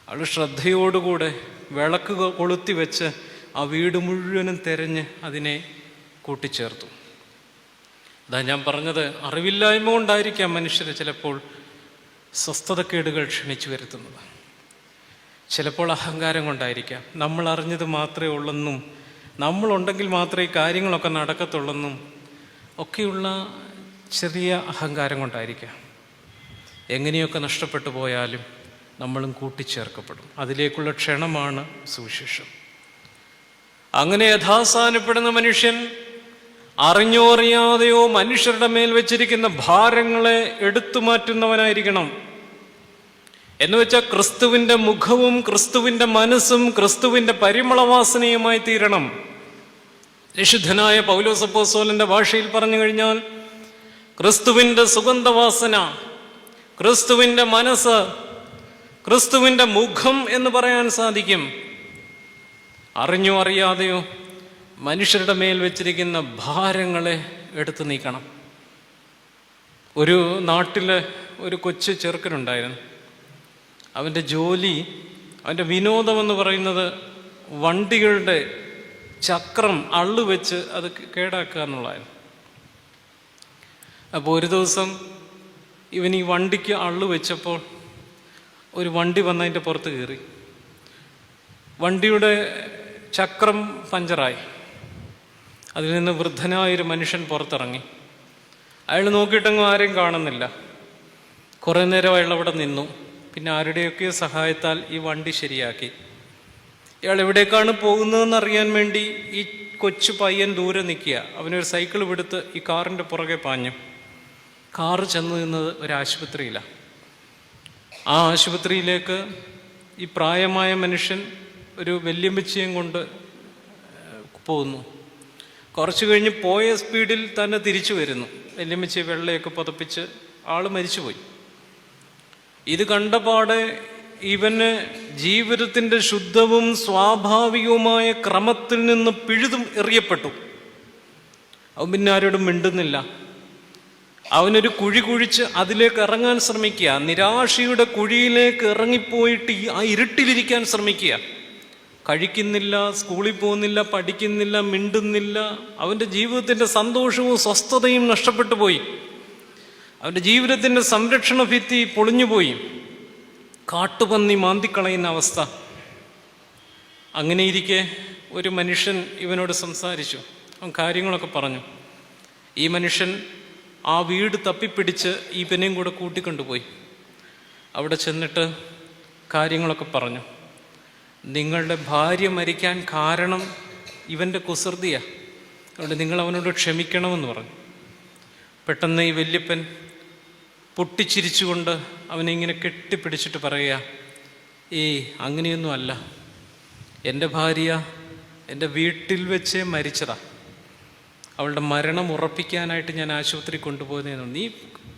A: അവൾ ശ്രദ്ധയോടുകൂടെ വിളക്ക് കൊളുത്തി വെച്ച് ആ വീട് മുഴുവനും തിരഞ്ഞ് അതിനെ കൂട്ടിച്ചേർത്തു. അതാ ഞാൻ പറഞ്ഞത്, അറിവില്ലായ്മ കൊണ്ടായിരിക്കാം മനുഷ്യരെ ചിലപ്പോൾ സ്വസ്ഥതക്കേടുകൾ ക്ഷണിച്ചു വരുത്തുന്നത്. ചിലപ്പോൾ അഹങ്കാരം കൊണ്ടായിരിക്കാം. നമ്മൾ അറിഞ്ഞത് മാത്രമേ ഉള്ളെന്നും നമ്മളുണ്ടെങ്കിൽ മാത്രമേ ഈ കാര്യങ്ങളൊക്കെ നടക്കത്തുള്ളെന്നും ഒക്കെയുള്ള ചെറിയ അഹങ്കാരം കൊണ്ടായിരിക്കാം. എങ്ങനെയൊക്കെ നഷ്ടപ്പെട്ടു പോയാലും നമ്മളും കൂട്ടിച്ചേർക്കപ്പെടും. അതിലേക്കുള്ള ക്ഷണമാണ് സുവിശേഷം. അങ്ങനെ യഥാസ്ഥാനപ്പെടുന്ന മനുഷ്യൻ അറിഞ്ഞോ അറിയാതെയോ മനുഷ്യരുടെ മേൽ വെച്ചിരിക്കുന്ന ഭാരങ്ങളെ എടുത്തു മാറ്റുന്നവനായിരിക്കണം. എന്ന് വെച്ചാൽ ക്രിസ്തുവിൻ്റെ മുഖവും ക്രിസ്തുവിൻ്റെ മനസ്സും ക്രിസ്തുവിൻ്റെ പരിമളവാസനയുമായി തീരണം. വിശുദ്ധനായ പൗലോസ് അപ്പോസ്തലന്റെ ഭാഷയിൽ പറഞ്ഞു കഴിഞ്ഞാൽ, ക്രിസ്തുവിൻ്റെ സുഗന്ധവാസന, ക്രിസ്തുവിൻ്റെ മനസ്സ്, ക്രിസ്തുവിൻ്റെ മുഖം എന്ന് പറയാൻ സാധിക്കും. അറിഞ്ഞോ അറിയാതെയോ മനുഷ്യരുടെ മേൽ വെച്ചിരിക്കുന്ന ഭാരങ്ങളെ എടുത്തു നീക്കണം. ഒരു നാട്ടിൽ ഒരു കൊച്ചു ചെറുക്കനുണ്ടായിരുന്നു. അവൻ്റെ ജോലി, അവൻ്റെ വിനോദമെന്ന് പറയുന്നത് വണ്ടികളുടെ ചക്രം അള്ളുവെച്ച് അത് കേടാക്കുക എന്നുള്ളതായിരുന്നു. അപ്പോൾ ഒരു ദിവസം ഇവൻ ഈ വണ്ടിക്ക് അള്ളു വെച്ചപ്പോൾ ഒരു വണ്ടി വന്നതിൻ്റെ പുറത്ത് കയറി. വണ്ടിയുടെ ചക്രം പഞ്ചറായി. അതിൽ നിന്ന് വൃദ്ധനായൊരു മനുഷ്യൻ പുറത്തിറങ്ങി. അയാൾ നോക്കിയിട്ടെങ്ങും ആരെയും കാണുന്നില്ല. കുറേ നേരം അയാൾ അവിടെ നിന്നു. പിന്നെ ആരുടെയൊക്കെയോ സഹായത്താൽ ഈ വണ്ടി ശരിയാക്കി. ഇയാൾ എവിടേക്കാണ് പോകുന്നതെന്ന് അറിയാൻ വേണ്ടി ഈ കൊച്ചു പയ്യൻ ദൂരെ നിൽക്കുക. അവനൊരു സൈക്കിൾ എടുത്ത് ഈ കാറിൻ്റെ പുറകെ പാഞ്ഞു. കാറ് ചെന്ന് നിന്നത് ഒരു ആശുപത്രിയിലാണ്. ആ ആശുപത്രിയിലേക്ക് ഈ പ്രായമായ മനുഷ്യൻ ഒരു വല്യമ്മച്ചിയും കൊണ്ട് പോകുന്നു. കുറച്ച് കഴിഞ്ഞ് പോയ സ്പീഡിൽ തന്നെ തിരിച്ചു വരുന്നു. വല്യമ്മച്ചി വെള്ളയൊക്കെ പുതപ്പിച്ച് ആൾ മരിച്ചുപോയി. ഇത് കണ്ടപാടെ ഇവന് ജീവിതത്തിൻ്റെ ശുദ്ധവും സ്വാഭാവികവുമായ ക്രമത്തിൽ നിന്ന് പിഴുതും എറിയപ്പെട്ടു. അവൻ പിന്നെ ആരോടും മിണ്ടുന്നില്ല. അവനൊരു കുഴി കുഴിച്ച് അതിലേക്ക് ഇറങ്ങാൻ ശ്രമിക്കുക. നിരാശയുടെ കുഴിയിലേക്ക് ഇറങ്ങിപ്പോയിട്ട് ആ ഇരുട്ടിലിരിക്കാൻ ശ്രമിക്കുക. കഴിക്കുന്നില്ല, സ്കൂളിൽ പോകുന്നില്ല, പഠിക്കുന്നില്ല, മിണ്ടുന്നില്ല. അവൻ്റെ ജീവിതത്തിൻ്റെ സന്തോഷവും സ്വസ്ഥതയും നഷ്ടപ്പെട്ടു പോയി. അവൻ്റെ ജീവിതത്തിൻ്റെ സംരക്ഷണ ഭിത്തി പൊളിഞ്ഞുപോയി. കാട്ടുപന്നി മാന്തിക്കളയുന്ന അവസ്ഥ. അങ്ങനെയിരിക്കെ ഒരു മനുഷ്യൻ ഇവനോട് സംസാരിച്ചു. അവൻ കാര്യങ്ങളൊക്കെ പറഞ്ഞു. ഈ മനുഷ്യൻ ആ വീട് തപ്പിപ്പിടിച്ച് ഇവനെയും കൂടെ കൂട്ടിക്കൊണ്ടുപോയി. അവിടെ ചെന്നിട്ട് കാര്യങ്ങളൊക്കെ പറഞ്ഞു. നിങ്ങളുടെ ഭാര്യ മരിക്കാൻ കാരണം ഇവൻ്റെ കുസൃതിയാണ്, അതുകൊണ്ട് നിങ്ങൾ അവനോട് ക്ഷമിക്കണമെന്ന് പറഞ്ഞു. പെട്ടെന്ന് ഈ വല്യപ്പൻ പൊട്ടിച്ചിരിച്ചുകൊണ്ട് അവനെ ഇങ്ങനെ കെട്ടിപ്പിടിച്ചിട്ട് പറയുക, അങ്ങനെയൊന്നും അല്ല, എൻ്റെ ഭാര്യ എൻ്റെ വീട്ടിൽ വെച്ചേ മരിച്ചതാണ്. അവളുടെ മരണം ഉറപ്പിക്കാനായിട്ട് ഞാൻ ആശുപത്രി കൊണ്ടുപോകുന്നതെന്നു. നീ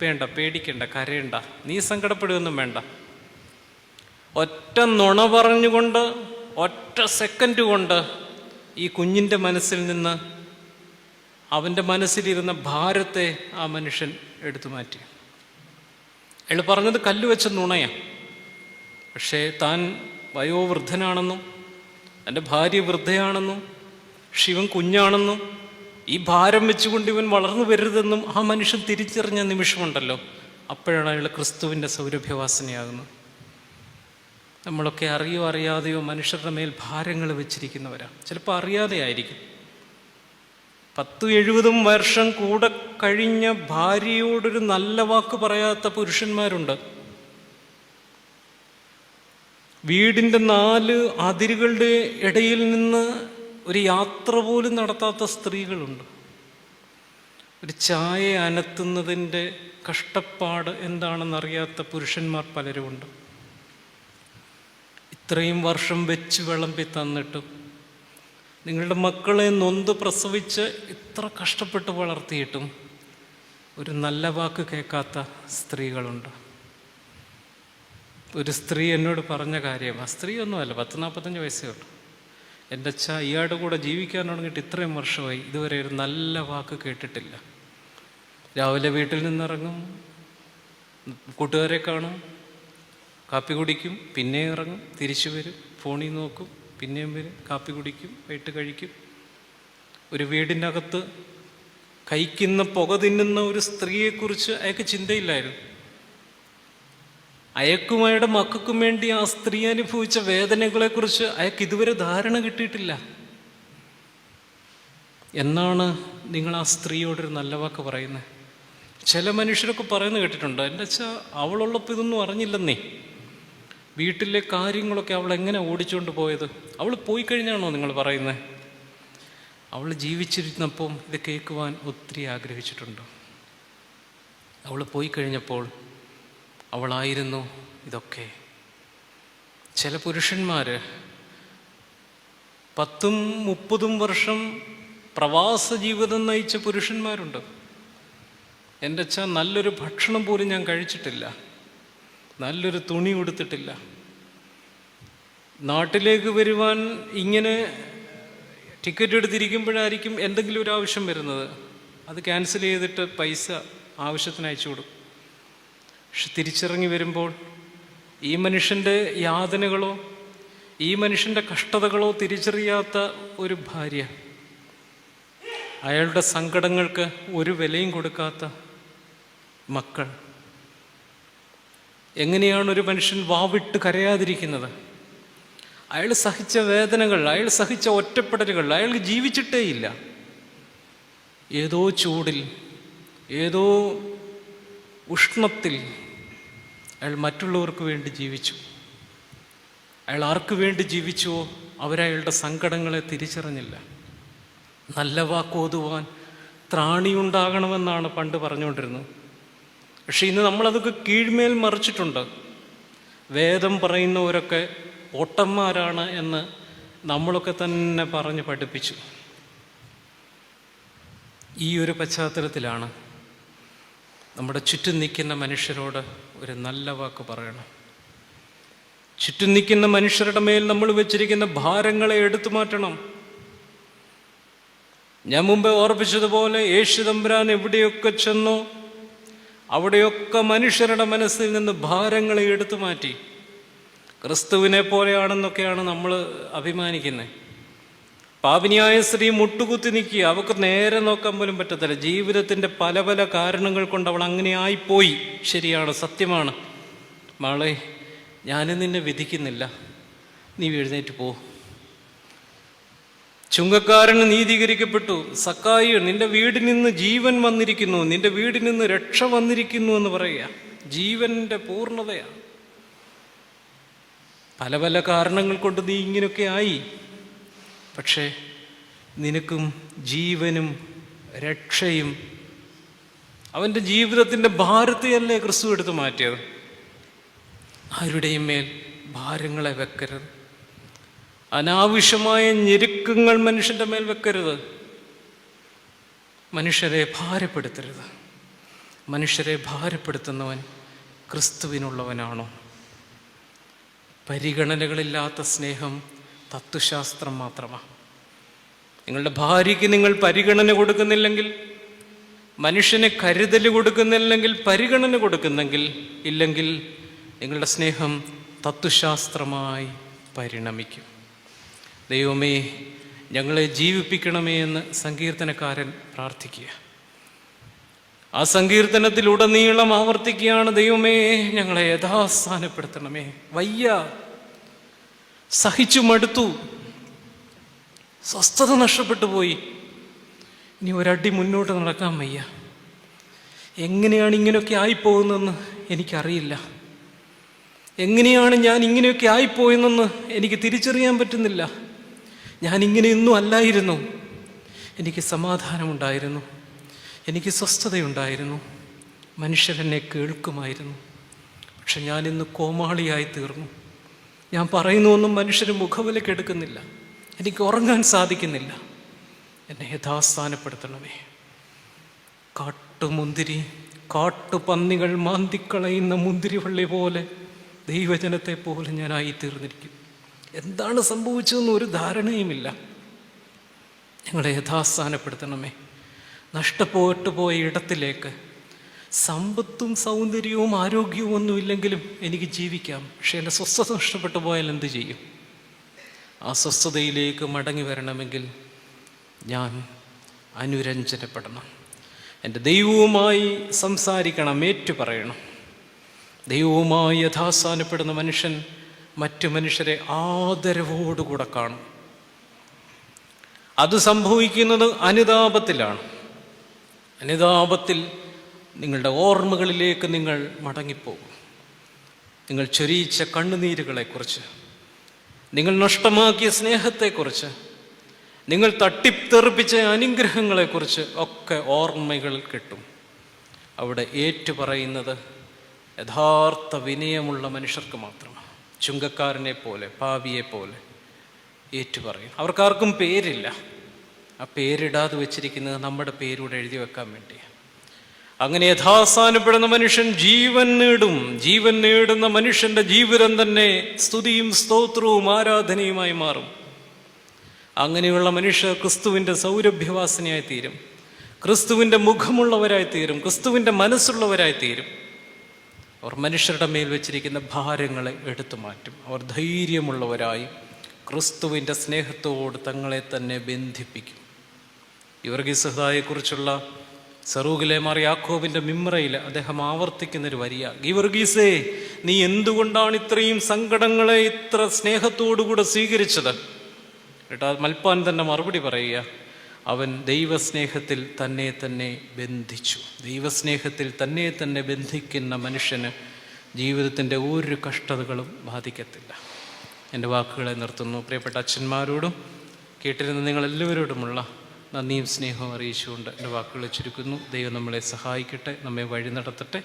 A: വേണ്ട, പേടിക്കണ്ട, കരയണ്ട, നീ സങ്കടപ്പെടുകയൊന്നും വേണ്ട. ഒറ്റ നുണ പറഞ്ഞുകൊണ്ട് ഒറ്റ സെക്കൻഡ് കൊണ്ട് ഈ കുഞ്ഞിൻ്റെ മനസ്സിൽ നിന്ന് അവൻ്റെ മനസ്സിലിരുന്ന ഭാരത്തെ ആ മനുഷ്യൻ എടുത്തു മാറ്റി. അയാൾ പറഞ്ഞത് കല്ല് വെച്ച നുണയാണ്. പക്ഷേ താൻ വയോവൃദ്ധനാണെന്നും എൻ്റെ ഭാര്യ വൃദ്ധയാണെന്നും ശിവൻ കുഞ്ഞാണെന്നും ഈ ഭാരം വെച്ചുകൊണ്ട് ഇവൻ വളർന്നു വരരുതെന്നും ആ മനുഷ്യൻ തിരിച്ചറിഞ്ഞ നിമിഷമുണ്ടല്ലോ, അപ്പോഴാണ് അയാൾ ക്രിസ്തുവിൻ്റെ സൗരഭ്യവാസനയാകുന്നത്. നമ്മളൊക്കെ അറിയോ അറിയാതെയോ മനുഷ്യരുടെ മേൽ ഭാരങ്ങൾ വെച്ചിരിക്കുന്നവരാണ്. ചിലപ്പോൾ അറിയാതെ ആയിരിക്കും. 10-70 വർഷം കൂടെ കഴിഞ്ഞ ഭാര്യയോടൊരു നല്ല വാക്ക് പറയാത്ത പുരുഷന്മാരുണ്ട്. വീടിൻ്റെ 4 അതിരുകളുടെ ഇടയിൽ നിന്ന് ഒരു യാത്ര പോലും നടത്താത്ത സ്ത്രീകളുണ്ട്. ഒരു ചായ അനത്തുന്നതിൻ്റെ കഷ്ടപ്പാട് എന്താണെന്നറിയാത്ത പുരുഷന്മാർ പലരുമുണ്ട്. ഇത്രയും വർഷം വെച്ച് വിളമ്പി തന്നിട്ടും നിങ്ങളുടെ മക്കളെ നൊന്ത് പ്രസവിച്ച് ഇത്ര കഷ്ടപ്പെട്ട് വളർത്തിയിട്ടും ഒരു നല്ല വാക്ക് കേൾക്കാത്ത സ്ത്രീകളുണ്ട്. ഒരു സ്ത്രീ എന്നോട് പറഞ്ഞ കാര്യം, ആ സ്ത്രീയൊന്നുമല്ല, 40-45 വയസ്സേ ഉള്ളൂ. എൻ്റെ അച്ഛ ഇയാളുടെ കൂടെ ജീവിക്കാൻ തുടങ്ങിയിട്ട് ഇത്രയും വർഷമായി, ഇതുവരെ ഒരു നല്ല വാക്ക് കേട്ടിട്ടില്ല. രാവിലെ വീട്ടിൽ നിന്നിറങ്ങും, കൂട്ടുകാരെ കാണും, കാപ്പി കുടിക്കും, പിന്നെയും ഇറങ്ങും, തിരിച്ചു വരും, ഫോണിൽ നോക്കും, പിന്നെയും വരും, കാപ്പി കുടിക്കും, വൈകിട്ട് കഴിക്കും. ഒരു വീടിൻ്റെ അകത്ത് കഴിക്കുന്ന പുക തിന്നുന്ന ഒരു സ്ത്രീയെക്കുറിച്ച് അയാൾക്ക് ചിന്തയില്ലായിരുന്നു. അയാൾക്കും അയാളുടെ മക്കൾക്കും വേണ്ടി ആ സ്ത്രീ അനുഭവിച്ച വേദനകളെക്കുറിച്ച് അയാൾക്ക് ഇതുവരെ ധാരണ കിട്ടിയിട്ടില്ല. എന്നാണ് നിങ്ങൾ ആ സ്ത്രീയോടൊരു നല്ല വാക്ക് പറയുന്നത്? ചില മനുഷ്യരൊക്കെ പറയുന്നത് കേട്ടിട്ടുണ്ട്, എൻ്റെ അച്ഛാ അവളുള്ളപ്പോൾ ഇതൊന്നും അറിഞ്ഞില്ലെന്നേ, വീട്ടിലെ കാര്യങ്ങളൊക്കെ അവൾ എങ്ങനെ ഓടിച്ചുകൊണ്ട് പോയത്? അവൾ പോയി കഴിഞ്ഞാണോ നിങ്ങൾ പറയുന്നത്? അവൾ ജീവിച്ചിരുന്നപ്പം ഇത് കേൾക്കുവാൻ ഒത്തിരി ആഗ്രഹിച്ചിട്ടുണ്ട്. അവൾ പോയി കഴിഞ്ഞപ്പോൾ അവളായിരുന്നു ഇതൊക്കെ. ചില പുരുഷന്മാർ 10-30 വർഷം പ്രവാസ ജീവിതം നയിച്ച പുരുഷന്മാരുണ്ട്. എൻ്റെ അച്ഛാ നല്ലൊരു ഭക്ഷണം പോലും ഞാൻ കഴിച്ചിട്ടില്ല, നല്ലൊരു തുണി ഉടുത്തിട്ടില്ല. നാട്ടിലേക്ക് വരുവാൻ ഇങ്ങനെ ടിക്കറ്റ് എടുത്തിരിക്കുമ്പോഴായിരിക്കും എന്തെങ്കിലും ഒരു ആവശ്യം വരുന്നത്, അത് ക്യാൻസൽ ചെയ്തിട്ട് പൈസ ആവശ്യത്തിന് അയച്ചു കൊടുക്കും. പക്ഷെ തിരിച്ചിറങ്ങി വരുമ്പോൾ ഈ മനുഷ്യൻ്റെ യാതനകളോ ഈ മനുഷ്യൻ്റെ കഷ്ടതകളോ തിരിച്ചറിയാത്ത ഒരു ഭാര്യ, അയാളുടെ സങ്കടങ്ങൾക്ക് ഒരു വിലയും കൊടുക്കാത്ത മക്കൾ. എങ്ങനെയാണ് ഒരു മനുഷ്യൻ വാവിട്ട് കരയാതിരിക്കുന്നത്? അയാൾ സഹിച്ച വേദനകൾ, അയാൾ സഹിച്ച ഒറ്റപ്പെടലുകൾ അയാൾക്ക് ജീവിച്ചിട്ടേയില്ല. ഏതോ ചൂടിൽ, ഏതോ ഉഷ്ണത്തിൽ അയാൾ മറ്റുള്ളവർക്ക് വേണ്ടി ജീവിച്ചു. അയാൾ ആർക്ക് വേണ്ടി ജീവിച്ചുവോ അവരയാളുടെ സങ്കടങ്ങളെ തിരിച്ചറിഞ്ഞില്ല. നല്ല വാക്കോതുവാൻ ത്രാണിയുണ്ടാകണമെന്നാണ് പണ്ട് പറഞ്ഞുകൊണ്ടിരുന്നത്. പക്ഷെ ഇന്ന് നമ്മളതൊക്കെ കീഴ്മേൽ മറിച്ചിട്ടുണ്ട്. വേദം പറയുന്നവരൊക്കെ ഓട്ടന്മാരാണ് എന്ന് നമ്മളൊക്കെ തന്നെ പറഞ്ഞ് പഠിപ്പിച്ചു. ഈ ഒരു പശ്ചാത്തലത്തിലാണ് നമ്മുടെ ചുറ്റും നിൽക്കുന്ന മനുഷ്യരോട് ഒരു നല്ല വാക്ക് പറയണം. ചുറ്റും നിൽക്കുന്ന മനുഷ്യരുടെ മേൽ നമ്മൾ വെച്ചിരിക്കുന്ന ഭാരങ്ങളെ എടുത്തു മാറ്റണം. ഞാൻ മുമ്പേ ഓർപ്പിച്ചതുപോലെ യേശു തമ്പുരാൻ എവിടെയൊക്കെ ചെന്നോ അവിടെയൊക്കെ മനുഷ്യരുടെ മനസ്സിൽ നിന്ന് ഭാരങ്ങളെ എടുത്തു മാറ്റി. ക്രിസ്തുവിനെ പോലെയാണെന്നൊക്കെയാണ് നമ്മൾ അഭിമാനിക്കുന്നത്. പാപിനിയായ സ്ത്രീ മുട്ടുകുത്തി നിൽക്കുക, അവൾക്ക് നേരെ നോക്കാൻ പോലും പറ്റത്തില്ല. ജീവിതത്തിൻ്റെ പല പല കാരണങ്ങൾ കൊണ്ട് അവൾ അങ്ങനെ ആയിപ്പോയി. ശരിയാണ്, സത്യമാണ്. മകളെ, ഞാനും നിന്നെ വിധിക്കുന്നില്ല, നീ എഴുന്നേറ്റ് പോ. ചുങ്കക്കാരന് നീതീകരിക്കപ്പെട്ടു. സക്കായി, നിന്റെ വീടിൽ നിന്ന് ജീവൻ വന്നിരിക്കുന്നു, നിന്റെ വീടിൽ നിന്ന് രക്ഷ വന്നിരിക്കുന്നു എന്ന് പറയുക. ജീവൻ്റെ പൂർണ്ണതയാണ്. പല പല കാരണങ്ങൾ കൊണ്ട് നീ ഇങ്ങനെയൊക്കെ ആയി, പക്ഷേ നിനക്കും ജീവനും രക്ഷയും അവൻ്റെ ജീവിതത്തിൻ്റെ ഭാരത്തെയല്ലേ ക്രിസ്തു എടുത്ത് മാറ്റിയത്. ആരുടെയും മേൽ ഭാരങ്ങളെ വെക്കരുത്. അനാവശ്യമായ ഞെരുക്കങ്ങൾ മനുഷ്യൻ്റെ മേൽ വെക്കരുത്. മനുഷ്യരെ ഭാരപ്പെടുത്തരുത്. മനുഷ്യരെ ഭാരപ്പെടുത്തുന്നവൻ ക്രിസ്തുവിനുള്ളവനാണോ? പരിഗണനകളില്ലാത്ത സ്നേഹം തത്വശാസ്ത്രം മാത്രമാണ്. നിങ്ങളുടെ ഭാര്യയ്ക്ക് നിങ്ങൾ പരിഗണന കൊടുക്കുന്നില്ലെങ്കിൽ, മനുഷ്യനെ കരുതൽ കൊടുക്കുന്നില്ലെങ്കിൽ, പരിഗണന കൊടുക്കുന്നെങ്കിൽ ഇല്ലെങ്കിൽ നിങ്ങളുടെ സ്നേഹം തത്വശാസ്ത്രമായി പരിണമിക്കും. ദൈവമേ, ഞങ്ങളെ ജീവിപ്പിക്കണമേ എന്ന് സങ്കീർത്തനക്കാരൻ പ്രാർത്ഥിക്കുക. ആ സങ്കീർത്തനത്തിലുടനീളം ആവർത്തിക്കുകയാണ്, ദൈവമേ ഞങ്ങളെ യഥാസ്ഥാനപ്പെടുത്തണമേ. വയ്യ, സഹിച്ചു മടുത്തു, സ്വസ്ഥത നഷ്ടപ്പെട്ടു പോയി, ഇനി ഒരടി മുന്നോട്ട് നടക്കാൻ വയ്യ. എങ്ങനെയാണ് ഇങ്ങനെയൊക്കെ ആയിപ്പോകുന്നതെന്ന് എനിക്കറിയില്ല. എങ്ങനെയാണ് ഞാൻ ഇങ്ങനെയൊക്കെ ആയിപ്പോയെന്നെന്ന് എനിക്ക് തിരിച്ചറിയാൻ പറ്റുന്നില്ല. ഞാൻ ഇങ്ങനെയൊന്നും അല്ലായിരുന്നു. എനിക്ക് സമാധാനമുണ്ടായിരുന്നു, എനിക്ക് സ്വസ്ഥതയുണ്ടായിരുന്നു, മനുഷ്യരെന്നെ കേൾക്കുമായിരുന്നു. പക്ഷെ ഞാനിന്ന് കോമാളിയായി തീർന്നു. ഞാൻ പറയുന്നൊന്നും മനുഷ്യർ മുഖവിലേക്ക് എടുക്കുന്നില്ല. എനിക്ക് ഉറങ്ങാൻ സാധിക്കുന്നില്ല. എന്നെ യഥാസ്ഥാനപ്പെടുത്തണമേ. കാട്ടുമുന്തിരി, കാട്ടുപന്നികൾ മാന്തിക്കളയുന്ന മുന്തിരിവള്ളി പോലെ ദൈവജനത്തെ പോലെ ഞാനായി തീർന്നിരിക്കും. എന്താണ് സംഭവിച്ചതെന്ന് ഒരു ധാരണയുമില്ല. ഞങ്ങളെ യഥാസ്ഥാനപ്പെടുത്തണമേ. നഷ്ടപ്പെട്ടു പോയ ഇടത്തിലേക്ക്, സമ്പത്തും സൗന്ദര്യവും ആരോഗ്യവും ഒന്നുമില്ലെങ്കിലും എനിക്ക് ജീവിക്കാം, പക്ഷെ എൻ്റെ സ്വസ്ഥത നഷ്ടപ്പെട്ടു പോയാൽ എന്ത് ചെയ്യും? ആ സ്വസ്ഥതയിലേക്ക് മടങ്ങി വരണമെങ്കിൽ ഞാൻ അനുരഞ്ജനപ്പെടണം. എൻ്റെ ദൈവവുമായി സംസാരിക്കണം, ഏറ്റുപറയണം. ദൈവവുമായി യഥാസ്ഥാനപ്പെടുന്ന മനുഷ്യൻ മറ്റു മനുഷ്യരെ ആദരവോടുകൂടെ കാണും. അത് സംഭവിക്കുന്നത് അനുതാപത്തിലാണ്. അനുതാപത്തിൽ നിങ്ങളുടെ ഓർമ്മകളിലേക്ക് നിങ്ങൾ മടങ്ങിപ്പോകും. നിങ്ങൾ ചൊരിയിച്ച കണ്ണുനീരുകളെക്കുറിച്ച്, നിങ്ങൾ നഷ്ടമാക്കിയ സ്നേഹത്തെക്കുറിച്ച്, നിങ്ങൾ തട്ടിത്തെറിപ്പിച്ച അനുഗ്രഹങ്ങളെക്കുറിച്ച് ഒക്കെ ഓർമ്മകൾ കിട്ടും. അവിടെ ഏറ്റുപറയുന്നത് യഥാർത്ഥ വിനയമുള്ള മനുഷ്യർക്ക് മാത്രമാണ്. ചുങ്കക്കാരനെ പോലെ, പാപിയെ പോലെ ഏറ്റുപറയും. അവർക്കാർക്കും പേരില്ല. ആ പേരിടാതെ വെച്ചിരിക്കുന്നത് നമ്മുടെ പേരൂടെ എഴുതി വെക്കാൻ വേണ്ടിയാണ്. അങ്ങനെ യഥാസ്ഥാനപ്പെടുന്ന മനുഷ്യൻ ജീവൻ നേടും. ജീവൻ നേടുന്ന മനുഷ്യൻ്റെ ജീവിതം തന്നെ സ്തുതിയും സ്തോത്രവും ആരാധനയുമായി മാറും. അങ്ങനെയുള്ള മനുഷ്യർ ക്രിസ്തുവിൻ്റെ സൗരഭ്യവാസനയായി തീരും, ക്രിസ്തുവിൻ്റെ മുഖമുള്ളവരായി തീരും, ക്രിസ്തുവിൻ്റെ മനസ്സുള്ളവരായി തീരും. അവർ മനുഷ്യരുടെ മേൽ വെച്ചിരിക്കുന്ന ഭാരങ്ങളെ എടുത്തു മാറ്റും. അവർ ധൈര്യമുള്ളവരായി ക്രിസ്തുവിൻ്റെ സ്നേഹത്തോട് തങ്ങളെ തന്നെ ബന്ധിപ്പിക്കും. ഗീവർഗീസ് സഹോദരനെക്കുറിച്ചുള്ള സെറൂഗിലെ മാർ യാക്കോബിൻ്റെ മിമ്രയിൽ അദ്ദേഹം ആവർത്തിക്കുന്നൊരു വരിയ, ഗീവർഗീസേ, നീ എന്തുകൊണ്ടാണ് ഇത്രയും സങ്കടങ്ങളെ ഇത്ര സ്നേഹത്തോടുകൂടെ സ്വീകരിച്ചത്? കേട്ടോ, മൽപ്പാൻ തന്നെ മറുപടി പറയുക, അവൻ ദൈവസ്നേഹത്തിൽ തന്നെ തന്നെ ബന്ധിച്ചു. ദൈവസ്നേഹത്തിൽ തന്നെ തന്നെ ബന്ധിക്കുന്ന മനുഷ്യന് ജീവിതത്തിൻ്റെ ഒരു കഷ്ടതകളും ബാധിക്കത്തില്ല. എൻ്റെ വാക്കുകളെ നിർത്തുന്നു. പ്രിയപ്പെട്ട അച്ഛന്മാരോടും കേട്ടിരുന്ന നിങ്ങളെല്ലാവരോടുമുള്ള നന്ദിയും സ്നേഹവും അറിയിച്ചുകൊണ്ട് എൻ്റെ വാക്കുകളെ ചുരുക്കുന്നു. ദൈവം നമ്മളെ സഹായിക്കട്ടെ, നമ്മെ വഴി നടത്തട്ടെ.